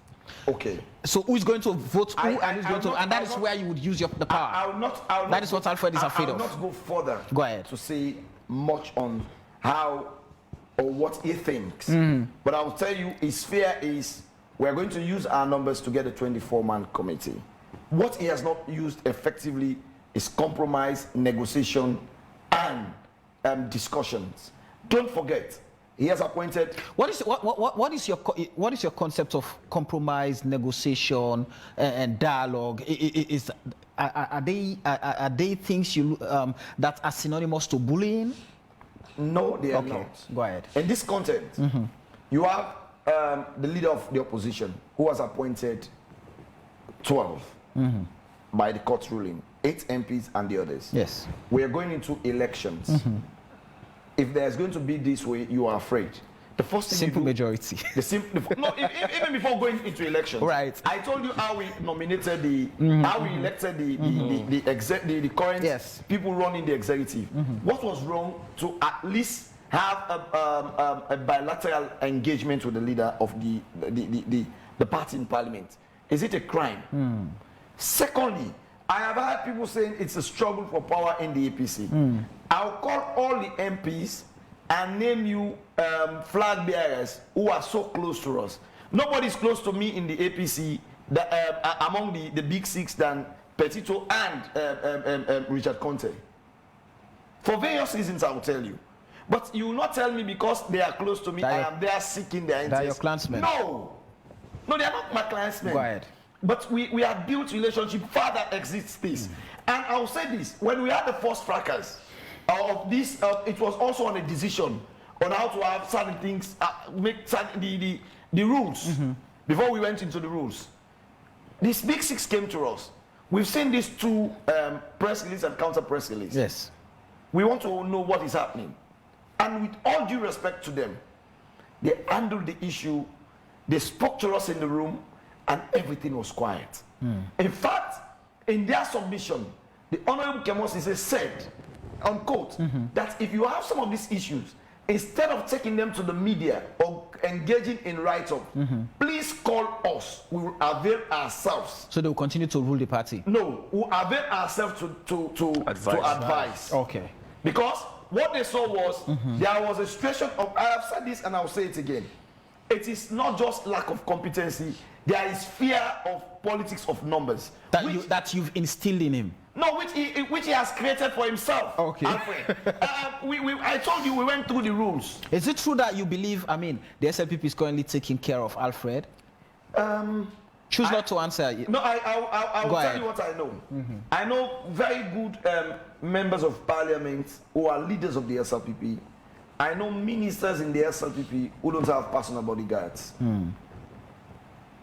Okay. So who's going to vote who and who's going to, and that is where you would use the power. That is what Alfred is afraid of. I will not go further. Go ahead. To say much on how or what he thinks. But I will tell you his fear is we're going to use our numbers to get a 24-man committee. What he has not used effectively is compromise, negotiation, and discussions. Don't forget, he has appointed. What is your concept of compromise, negotiation, and dialogue? Are they things that are synonymous to bullying? No, they are okay. not. Go ahead. In this content, you have the leader of the opposition who was appointed 12 by the court ruling, 8 MPs and the others. Yes. We are going into elections. If there's going to be this way, you are afraid. The first thing simple majority. No, even before going into elections. Right. I told you how we nominated how we elected the current people running the executive. What was wrong to at least have a bilateral engagement with the leader of the party in parliament? Is it a crime? Secondly, I have heard people saying it's a struggle for power in the APC. I'll call all the MPs and name you flag bearers who are so close to us. Nobody's close to me in the APC among the big six than Petito and Richard CONTEH. For various reasons, I will tell you. But you will not tell me because they are close to me, I am there seeking their interest. They are your clansmen. No, they are not my clansmen. Go ahead. But we have built relationship far that exists this. And I'll say this, when we had the first fracas of this, it was also on a decision on how to have certain things, make certain, the rules, before we went into the rules. These big six came to us. We've seen these two press release and counter press release. Yes. We want to know what is happening. And with all due respect to them, they handled the issue, they spoke to us in the room, and everything was quiet. In fact, in their submission, the Honorable Kemosise said, unquote, that if you have some of these issues, instead of taking them to the media or engaging in write-up, please call us. We will avail ourselves. So they will continue to rule the party? No, we will avail ourselves to advise. Okay. Because what they saw was, there was a situation of, I have said this and I'll say it again, it is not just lack of competency, there is fear of politics of numbers. That you've instilled in him? No, which he has created for himself. Okay. I told you we went through the rules. Is it true that you believe, the SLPP is currently taking care of Alfred? Choose not to answer. No, I will tell you what I know. I know very good members of parliament who are leaders of the SLPP. I know ministers in the SLPP who don't have personal bodyguards.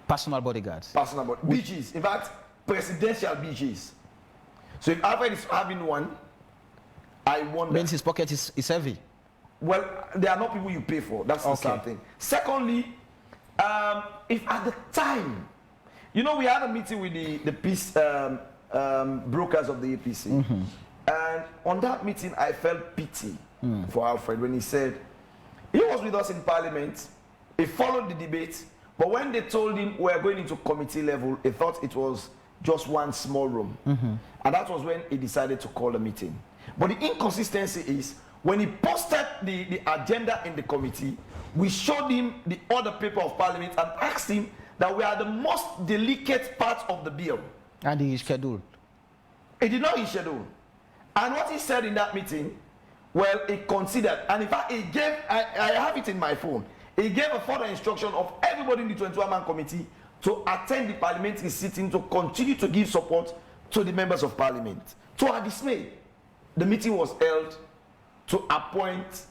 Personal bodyguards? Personal bodyguards. BGs. In fact, presidential BGs. So if Alfred is having one, I wonder. Means his pocket is heavy? well, they are not people you pay for. That's the sad thing. Secondly, if at the time, you know, we had a meeting with the peace brokers of the APC, and on that meeting, I felt pity for Alfred when he said, he was with us in Parliament, he followed the debate, but when they told him we're going into committee level, he thought it was just one small room. And that was when he decided to call a meeting. But the inconsistency is, when he posted the agenda in the committee, we showed him the other paper of Parliament and asked him that we are the most delicate part of the bill. And he scheduled. He did not schedule. And what he said in that meeting, well, he considered, and in fact, he gave, I have it in my phone, he gave a further instruction of everybody in the 21-man committee to attend the parliamentary sitting to continue to give support to the members of Parliament. To our dismay, the meeting was held to appoint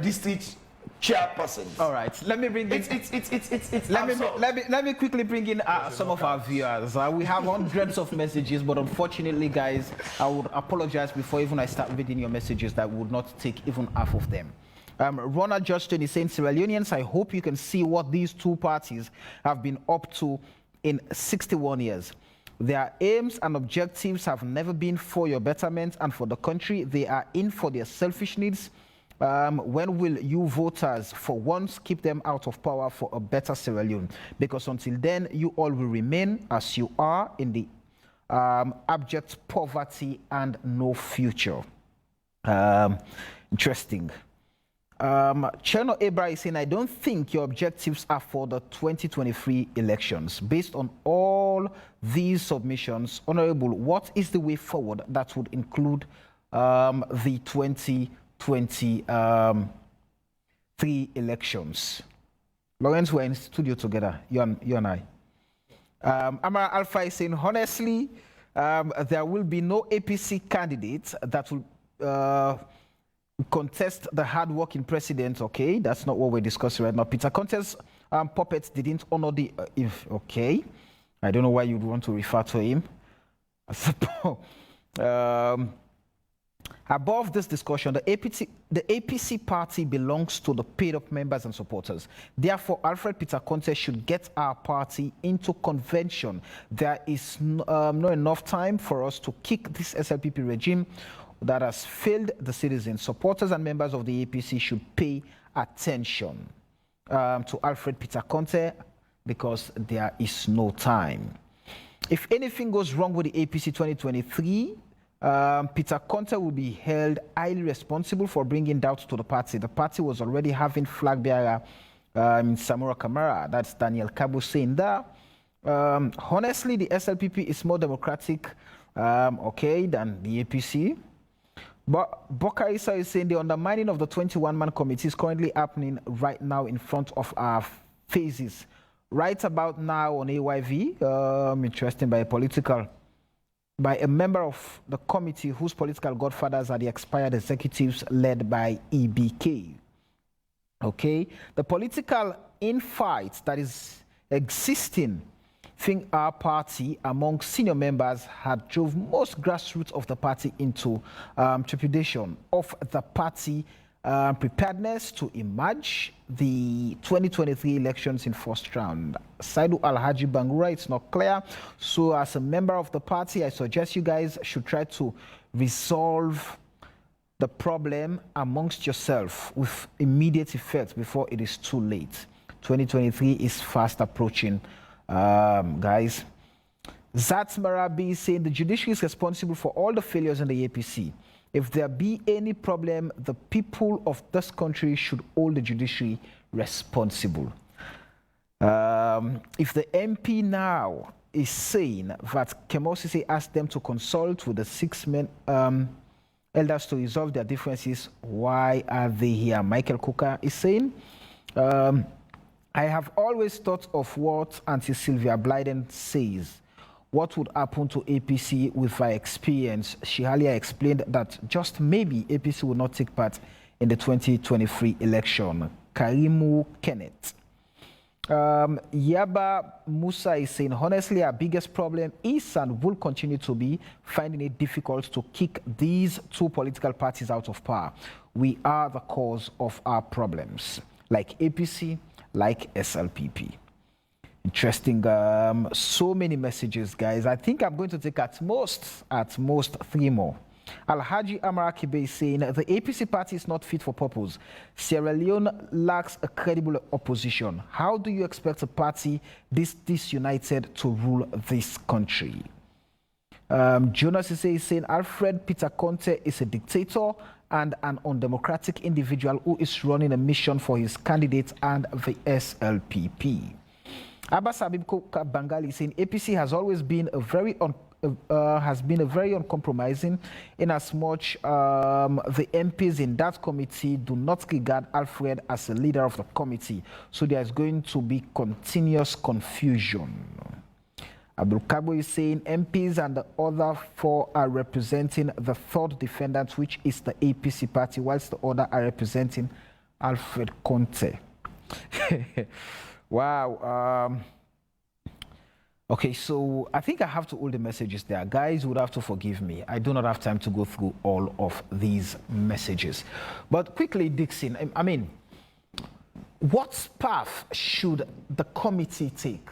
district chairpersons. All right, let me bring in. Let me quickly bring in some of our viewers. We have hundreds of messages, but unfortunately, guys, I would apologize before even I start reading your messages that would not take even half of them. Ronald Justin is saying, Sierra Leoneans, I hope you can see what these two parties have been up to in 61 years. Their aims and objectives have never been for your betterment and for the country. They are in for their selfish needs. When will you voters for once keep them out of power for a better Sierra Leone? Because until then, you all will remain as you are in the abject poverty and no future. Interesting. Cherno Ebra is saying, I don't think your objectives are for the 2023 elections. Based on all these submissions, Honorable, what is the way forward that would include the 2023 elections? Lawrence, we're in studio together, you and I. Amara Alpha is saying, honestly, there will be no APC candidates that will contest the hard-working president. Okay, that's not what we're discussing right now. Peter Conteh's puppets didn't honor the okay, I don't know why you'd want to refer to him. Above this discussion, the APC party belongs to the paid-up members and supporters. Therefore, Alfred Peter Conteh should get our party into convention. There is not enough time for us to kick this SLPP regime that has failed the citizens. Supporters and members of the APC should pay attention to Alfred Peter Conteh because there is no time. If anything goes wrong with the APC 2023, Peter Conteh will be held highly responsible for bringing doubt to the party. The party was already having flag bearer in Samora Kamara. That's Daniel Kabo saying that. Honestly, the SLPP is more democratic, than the APC. But Boka Issa is saying the undermining of the 21-man committee is currently happening right now in front of our faces. Right about now on AYV, interesting, by a member of the committee whose political godfathers are the expired executives led by EBK. Okay, the political infight that is existing within our party among senior members had drove most grassroots of the party into trepidation of the party preparedness to emerge the 2023 elections in first round. Saidu Alhaji Bangura, it's not clear. So as a member of the party, I suggest you guys should try to resolve the problem amongst yourself with immediate effect before it is too late. 2023 is fast approaching, guys. Zat Marabi is saying the judiciary is responsible for all the failures in the APC. If there be any problem, the people of this country should hold the judiciary responsible. If the MP now is saying that Kemosise asked them to consult with the 6 men elders to resolve their differences, why are they here? Michael Kuka is saying, I have always thought of what Auntie Sylvia Blyden says. What would happen to APC with her experience? She earlier explained that just maybe APC will not take part in the 2023 election. Karimu Kenneth. Yaba Musa is saying, honestly, our biggest problem is and will continue to be finding it difficult to kick these two political parties out of power. We are the cause of our problems, like APC, like SLPP. Interesting. So many messages, guys. I think I'm going to take at most 3 more. Alhaji Amarakibe is saying the APC party is not fit for purpose. Sierra Leone lacks a credible opposition. How do you expect a party this disunited to rule this country? Jonas is saying Alfred Peter Conte is a dictator and an undemocratic individual who is running a mission for his candidate and the SLPP. Abbas Habib Bangali is saying APC has always been a very uncompromising, in as much the MPs in that committee do not regard Alfred as a leader of the committee, so there is going to be continuous confusion. Abdul Kabo is saying MPs and the other 4 are representing the third defendant, which is the APC party, whilst the other are representing Alfred Conte. Wow. Okay, so I think I have to hold the messages there. Guys would have to forgive me. I do not have time to go through all of these messages. But quickly, Dixon, I mean, what path should the committee take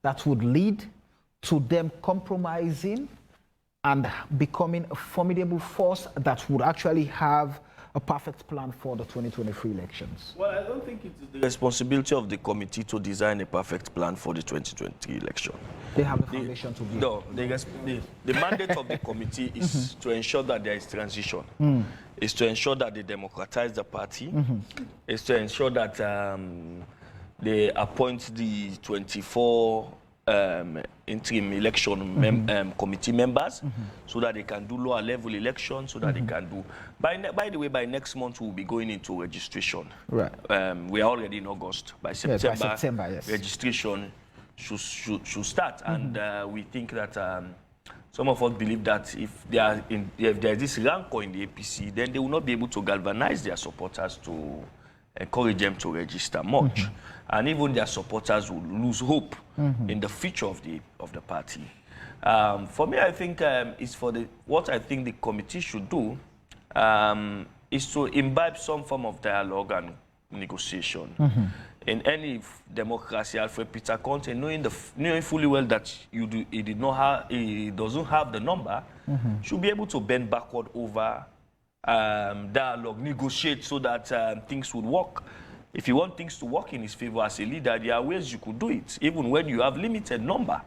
that would lead to them compromising and becoming a formidable force that would actually have a perfect plan for the 2023 elections? Well, I don't think it is the responsibility of the committee to design a perfect plan for the 2023 election. They have the foundation to do. No, the mandate of the committee is to ensure that there is transition. Is to ensure that they democratize the party. Is to ensure that they appoint the 24 interim election committee members so that they can do lower level elections, so that they can do. By the way, by next month we'll be going into registration. Right. We are already in August. By September, yes. Registration should start, and we think that some of us believe that if there is this rancor in the APC, then they will not be able to galvanize their supporters to encourage them to register much. And even their supporters will lose hope in the future of the party. For me, I think what I think the committee should do is to imbibe some form of dialogue and negotiation. In any democracy, Alfred Peter Conte, knowing fully well that he doesn't have the number, should be able to bend backward over dialogue, negotiate so that things would work. If you want things to work in his favor as a leader, there are ways you could do it. Even when you have limited number,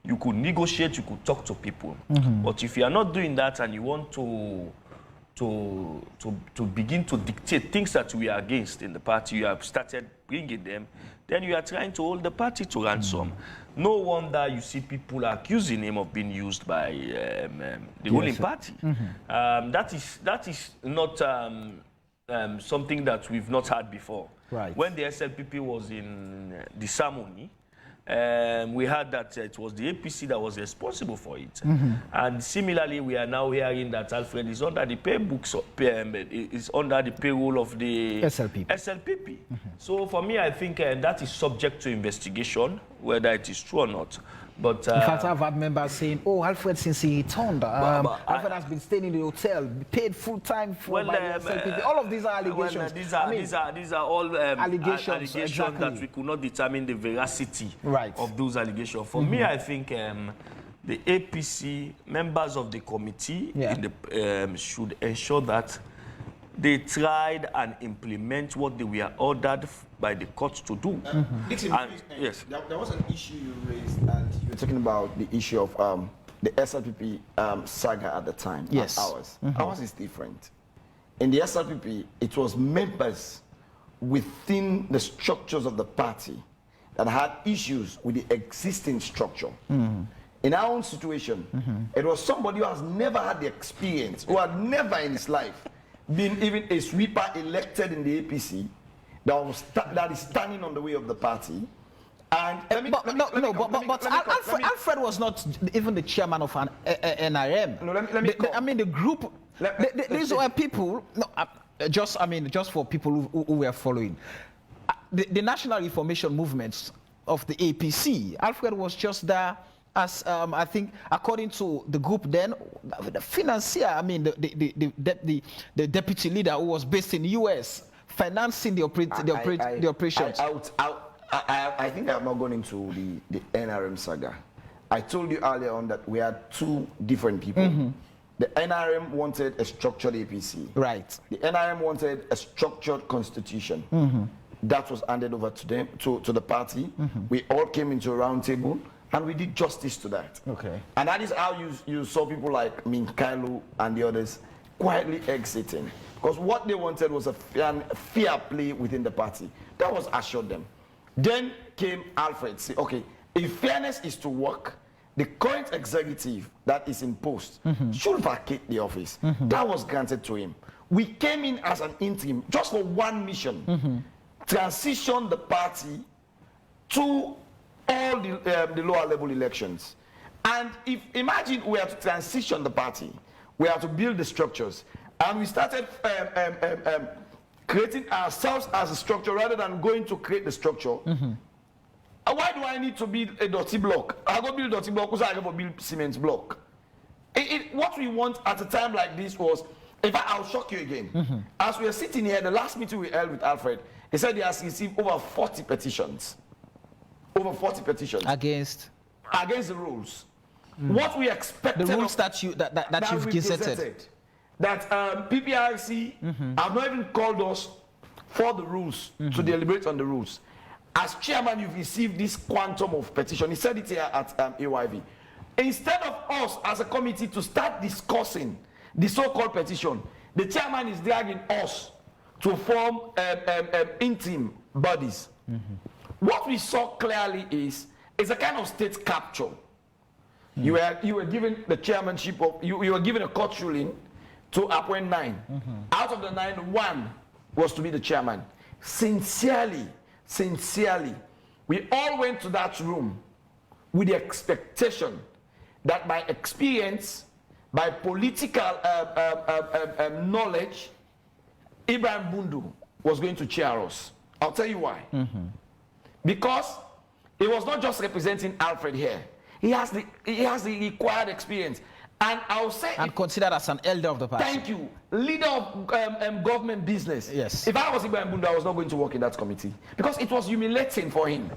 you could negotiate, you could talk to people. But if you are not doing that and you want to begin to dictate things that we are against in the party, you have started bringing them, then you are trying to hold the party to ransom. No wonder you see people accusing him of being used by the ruling party. That is not something that we've not had before. Right. When the SLPP was in the ceremony, we heard that it was the APC that was responsible for it. And similarly, we are now hearing that Alfred is under the is under the payroll of the SLPP. So for me, I think that is subject to investigation, whether it is true or not. But in fact, I've had members saying, "Oh, Alfred, since he returned, Alfred has been staying in the hotel, paid full time for by the SLPP." All of these are allegations. These are all allegations exactly. That we could not determine the veracity of those allegations. For me, I think the APC members of the committee should ensure that they tried and implement what they were ordered by the court to do. Yes. There was an issue you raised, and you were talking about the issue of the SLPP saga at the time. Yes. Ours. Ours is different. In the SLPP, it was members within the structures of the party that had issues with the existing structure. In our own situation, it was somebody who has never had the experience, who had never in his life been even a sweeper elected in the APC, that is standing on the way of the party. And Alfred was not even the chairman of an NRM. I mean, the group. These were people. Just for people who were following. The National Reformation Movements of the APC. Alfred was just there as, I think, according to the group then, the financier, I mean, the deputy leader who was based in the US, financing the operations. I think I'm not going into the NRM saga. I told you earlier on that we had two different people. The NRM wanted a structured APC. Right. The NRM wanted a structured constitution. That was handed over to them, to the party. We all came into a round table and we did justice to that. Okay. And that is how you saw people like Minkailu and the others quietly exiting. Because what they wanted was a fair play within the party. That was assured them. Then came Alfred, say, okay, if fairness is to work, the current executive that is in post should vacate the office. That was granted to him. We came in as an interim, just for one mission, transition the party to all the lower level elections. And if, imagine we have to transition the party, we have to build the structures, and we started creating ourselves as a structure rather than going to create the structure. Why do I need to build a dirty block? I go build a dirty block because I go build cement block. What we want at a time like this was, I'll shock you again. As we are sitting here, the last meeting we held with Alfred, he said he has received over 40 petitions. Over 40 petitions. Against the rules. What we expected. The rules that you've gazetted. That PPRC have not even called us for the rules, to deliberate on the rules. As chairman, you've received this quantum of petition. He said it here at AYV. Instead of us as a committee to start discussing the so-called petition, the chairman is dragging us to form interim bodies. What we saw clearly is a kind of state capture. You were given the chairmanship of, you were given a court ruling to appoint 9. Out of the 9, 1 was to be the chairman. Sincerely, we all went to that room with the expectation that by experience, by political knowledge, Ibrahim Bundu was going to chair us. I'll tell you why. Because he was not just representing Alfred here. He has the required experience. And I'll say... And considered as an elder of the party. Thank you. Leader of government business. Yes. If I was Ibrahim Bundu, I was not going to work in that committee. Because it was humiliating for him.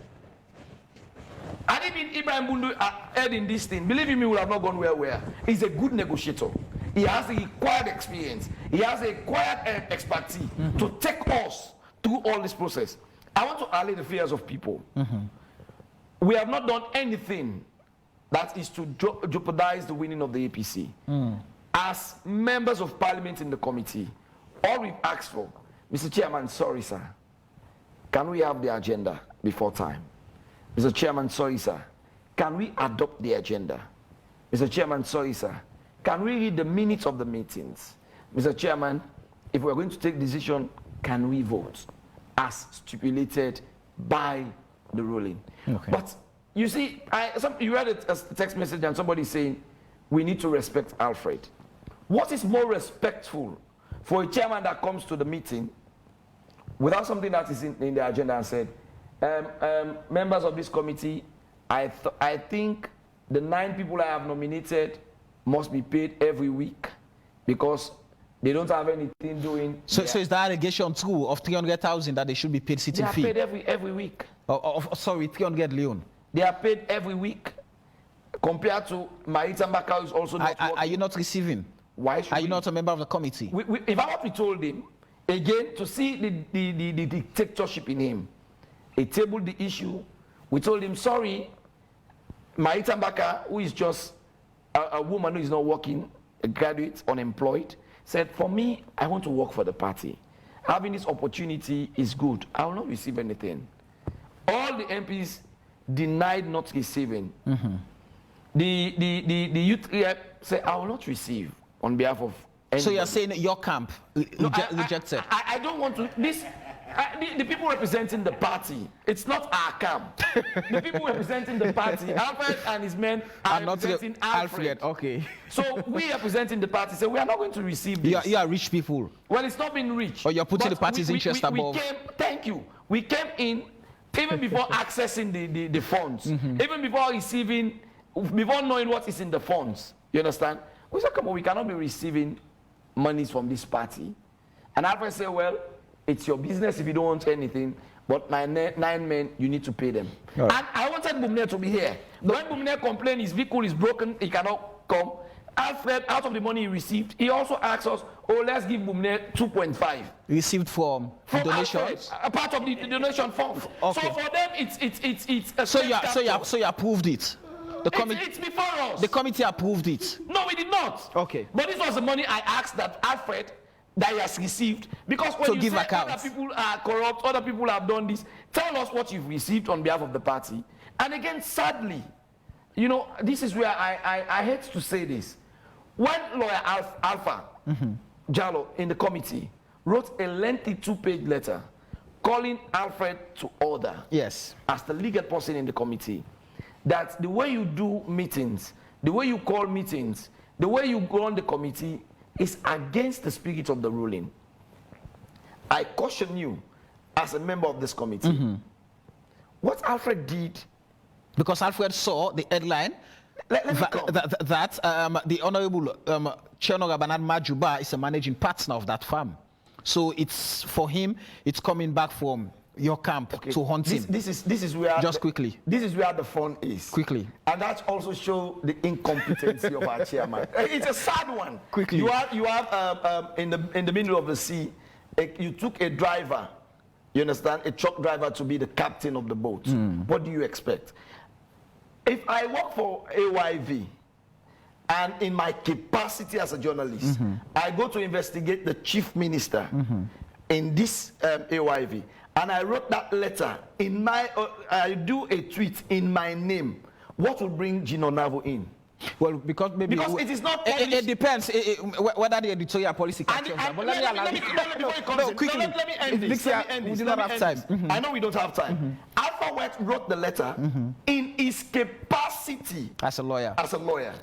And even Ibrahim Bundu heard in this thing, believe me, he would have not gone where. He's a good negotiator. He has the required experience. He has the required expertise to take us through all this process. I want to allay the fears of people. We have not done anything that is to jeopardize the winning of the APC. As members of parliament in the committee, all we've asked for, Mr. Chairman, sorry, sir, can we have the agenda before time? Mr. Chairman, sorry, sir, can we adopt the agenda? Mr. Chairman, sorry, sir, can we read the minutes of the meetings? Mr. Chairman, if we're going to take decision, can we vote as stipulated by the ruling? Okay. But you see, you read a text message and somebody saying, we need to respect Alfred. What is more respectful for a chairman that comes to the meeting without something that is in the agenda and said, members of this committee, I think the 9 people I have nominated must be paid every week because they don't have anything doing. So is the allegation true of 300,000 that they should be paid sitting fee? They are paid every week. Sorry, 300 Leon. They are paid every week compared to Marita Mbaka, who is also not working. Are you not receiving? Why should Are you not a member of the committee? If I what we told him, again, to see the dictatorship in him, he tabled the issue. We told him, sorry, Marita Mbaka, who is just a woman who is not working, a graduate, unemployed, said, for me, I want to work for the party. Having this opportunity is good. I will not receive anything. All the MPs denied not receiving. The youth rep said, I will not receive on behalf of anybody. So you're saying your camp rejected? I don't want to. The people representing the party, it's not our camp. The people representing the party, Alfred and his men are not representing Alfred. Okay. So we representing the party say we are not going to receive this. You are rich people. Well, it's not been rich. Or you're putting the party's interest above. Thank you. We came in even before accessing the funds, even before receiving, before knowing what is in the funds. You understand? We said, come on, we cannot be receiving monies from this party. And Alfred said, well, it's your business if you don't want anything, but my 9 men, you need to pay them. Right. And I wanted Bumne to be here. When Bumne complained his vehicle is broken, he cannot come. Alfred, out of the money he received, he also asked us, oh, let's give Bumne 2.5. Received from donations? Alfred, a part of the donation fund. Okay. So for them, it's a so you approved it? It's before us. The committee approved it? No, we did not. Okay. But this was the money I asked that Alfred, that he has received. Because when you say other people are corrupt, other people have done this, tell us what you've received on behalf of the party. And again, sadly, you know, this is where I hate to say this. When lawyer Alpha Jallo in the committee wrote a lengthy 2-page letter calling Alfred to order, yes, as the legal person in the committee, that the way you do meetings, the way you call meetings, the way you go on the committee is against the spirit of the ruling. I caution you as a member of this committee. What Alfred did, because Alfred saw the headline that the Honorable Chenoga Bernard Majuba is a managing partner of that farm. So it's for him, it's coming back from your camp to hunt him. This is where quickly. This is where the fun is. Quickly. And that also shows the incompetency of our chairman. It's a sad one. Quickly. You have in the middle of the sea, you took a driver, you understand, a truck driver to be the captain of the boat. What do you expect? If I work for AYV, and in my capacity as a journalist, I go to investigate the chief minister in this AYV, and I wrote that letter in my, I do a tweet in my name, what will bring Gino Navo in? Well, because it is not published. It depends whether the editorial policy can change that. But let me end this. We do not have time. I know we don't have time. Alpha wrote the letter in his capacity as a lawyer,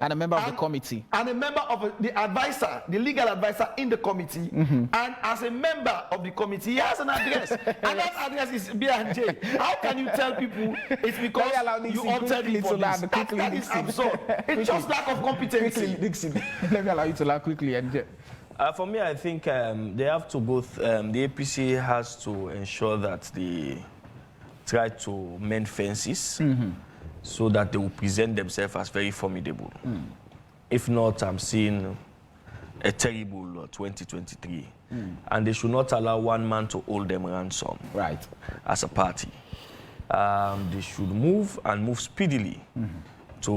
and a member of the committee, and a member of the advisor, the legal advisor in the committee, and as a member of the committee, he has an address, and that address is B&J. How can you tell people it's because you opted for this? That is absurd. It's just lack of competency. Let me allow you to learn quickly. For me, I think they have to both, the APC has to ensure that they try to mend fences so that they will present themselves as very formidable. If not, I'm seeing a terrible 2023. And they should not allow one man to hold them ransom as a party. They should move and move speedily. I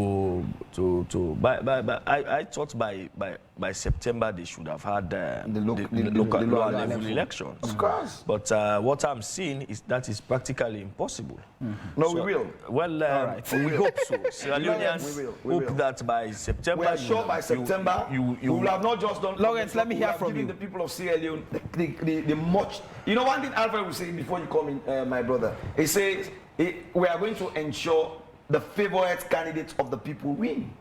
thought by September they should have had the local level elections. Of course. But what I'm seeing is that is practically impossible. No, we will. Well, we hope so. Sierra Leoneans hope that by September. We are sure by September you will have not just done. Lawrence, let me hear from you. The people of Sierra Leone the much. You know, one thing Alfred will say before you come in, my brother. He says we are going to ensure the favorite candidates of the people win,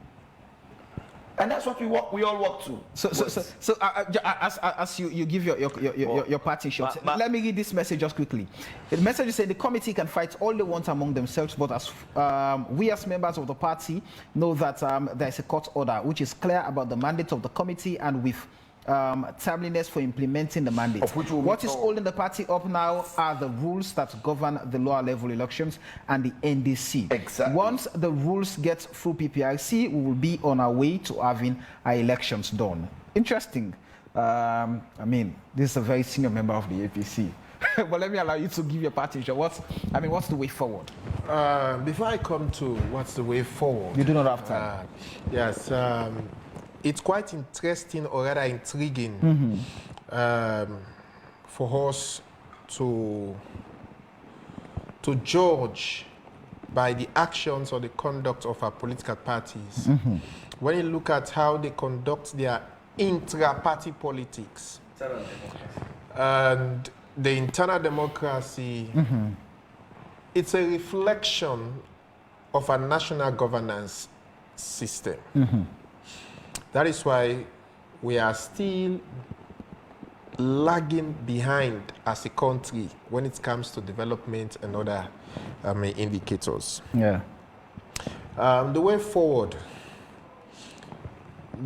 and that's what we all work to. So as you give your party shot, let me read this message just quickly. The message is saying the committee can fight all they want among themselves, but as we as members of the party know that there is a court order which is clear about the mandate of the committee and with timeliness for implementing the mandate. What is holding the party up now are the rules that govern the lower level elections and the NDC. Exactly. Once the rules get through PPRC, we will be on our way to having our elections done. Interesting. I mean, this is a very senior member of the APC. But let me allow you to give your party shot. What's the way forward? Before I come to what's the way forward, you do not have time. Yes. It's quite interesting or rather intriguing for us to judge by the actions or the conduct of our political parties. When you look at how they conduct their intra-party politics and the internal democracy, it's a reflection of a national governance system. That is why we are still lagging behind as a country when it comes to development and other indicators. Yeah. The way forward,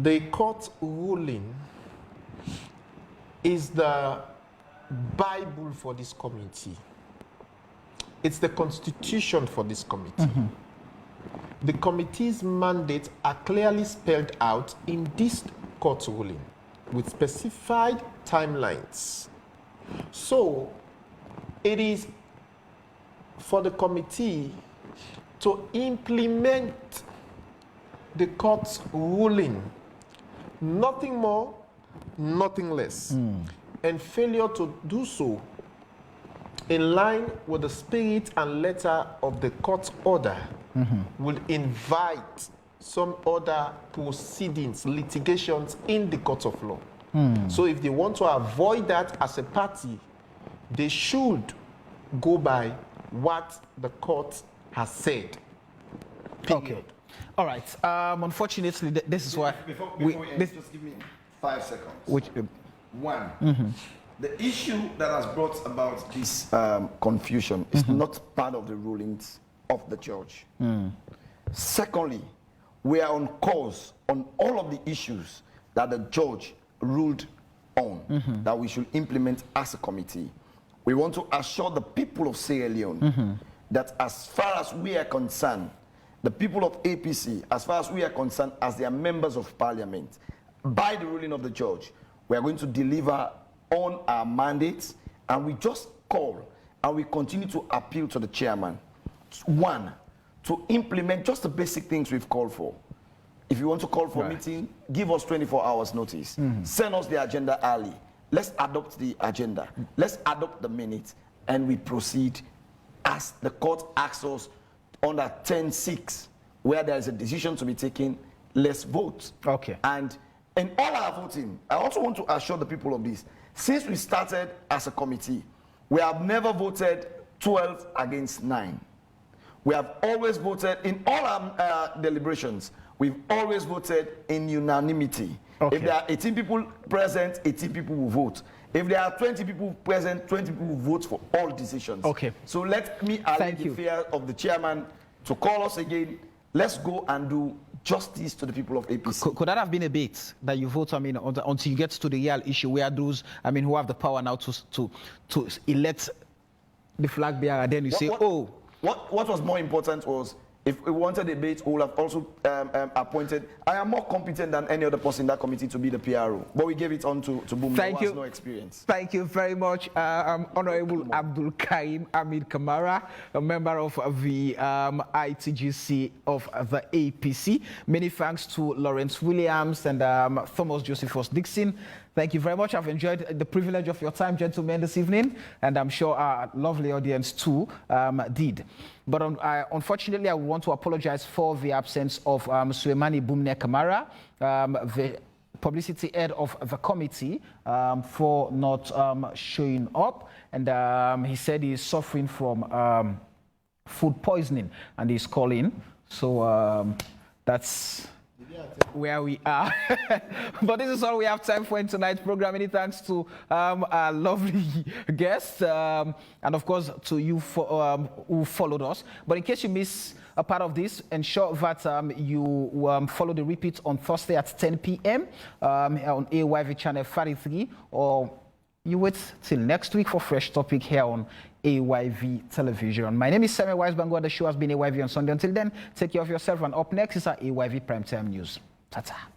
the court ruling is the Bible for this committee. It's the constitution for this committee. The committee's mandates are clearly spelled out in this court ruling with specified timelines. So it is for the committee to implement the court's ruling, nothing more, nothing less. And failure to do so in line with the spirit and letter of the court order will invite some other proceedings, litigations in the court of law. So if they want to avoid that as a party, they should go by what the court has said. Period. Okay. All right. Unfortunately, this is why Before we end, just give me 5 seconds. Which, One, the issue that has brought about this confusion is not part of the rulings of the judge. Secondly, we are on course on all of the issues that the judge ruled on that we should implement as a committee. We want to assure the people of Sierra Leone that as far as we are concerned, the people of APC, as far as we are concerned as their members of parliament, by the ruling of the judge, we are going to deliver on our mandates, and we just call and we continue to appeal to the chairman. One, to implement just the basic things we've called for. If you want to call for a meeting, give us 24 hours notice. Send us the agenda early. Let's adopt the agenda. Let's adopt the minutes, and we proceed as the court asks us under 10.6, where there is a decision to be taken, let's vote. Okay. And in all our voting, I also want to assure the people of this. Since we started as a committee, we have never voted 12 against 9. We have always voted in all our deliberations. We've always voted in unanimity. Okay. If there are 18 people present, 18 people will vote. If there are 20 people present, 20 people will vote for all decisions. Okay. So let me allay the fear of the chairman to call us again. Let's go and do justice to the people of APC. Could that have been a bit that you vote, until you get to the real issue where those, who have the power now to elect the flag bearer, then you say, oh. What was more important was, if we wanted a debate, we would have also appointed. I am more competent than any other person in that committee to be the PRO, but we gave it on to Boom, who has no experience. Thank you very much, Honorable Abdul Karim Ahmed Kamara, a member of the ITGC of the APC. Many thanks to Lawrence Williams and Thomas Josephus Dixon. Thank you very much. I've enjoyed the privilege of your time, gentlemen, this evening, and I'm sure our lovely audience too did. But unfortunately, I want to apologize for the absence of Suleimani Bumne Kamara, the publicity head of the committee, for not showing up. And he said he's suffering from food poisoning and he's calling. So that's where we are. But this is all we have time for in tonight's program. Many thanks to our lovely guests and of course to you who followed us. But in case you miss a part of this, ensure that you follow the repeat on Thursday at 10 p.m. On AYV channel 33, or you wait till next week for fresh topic here on AYV television. My name is Samuel Weisbango. The show has been AYV on Sunday. Until then, take care of yourself, and up next is our AYV Primetime News. Ta-ta.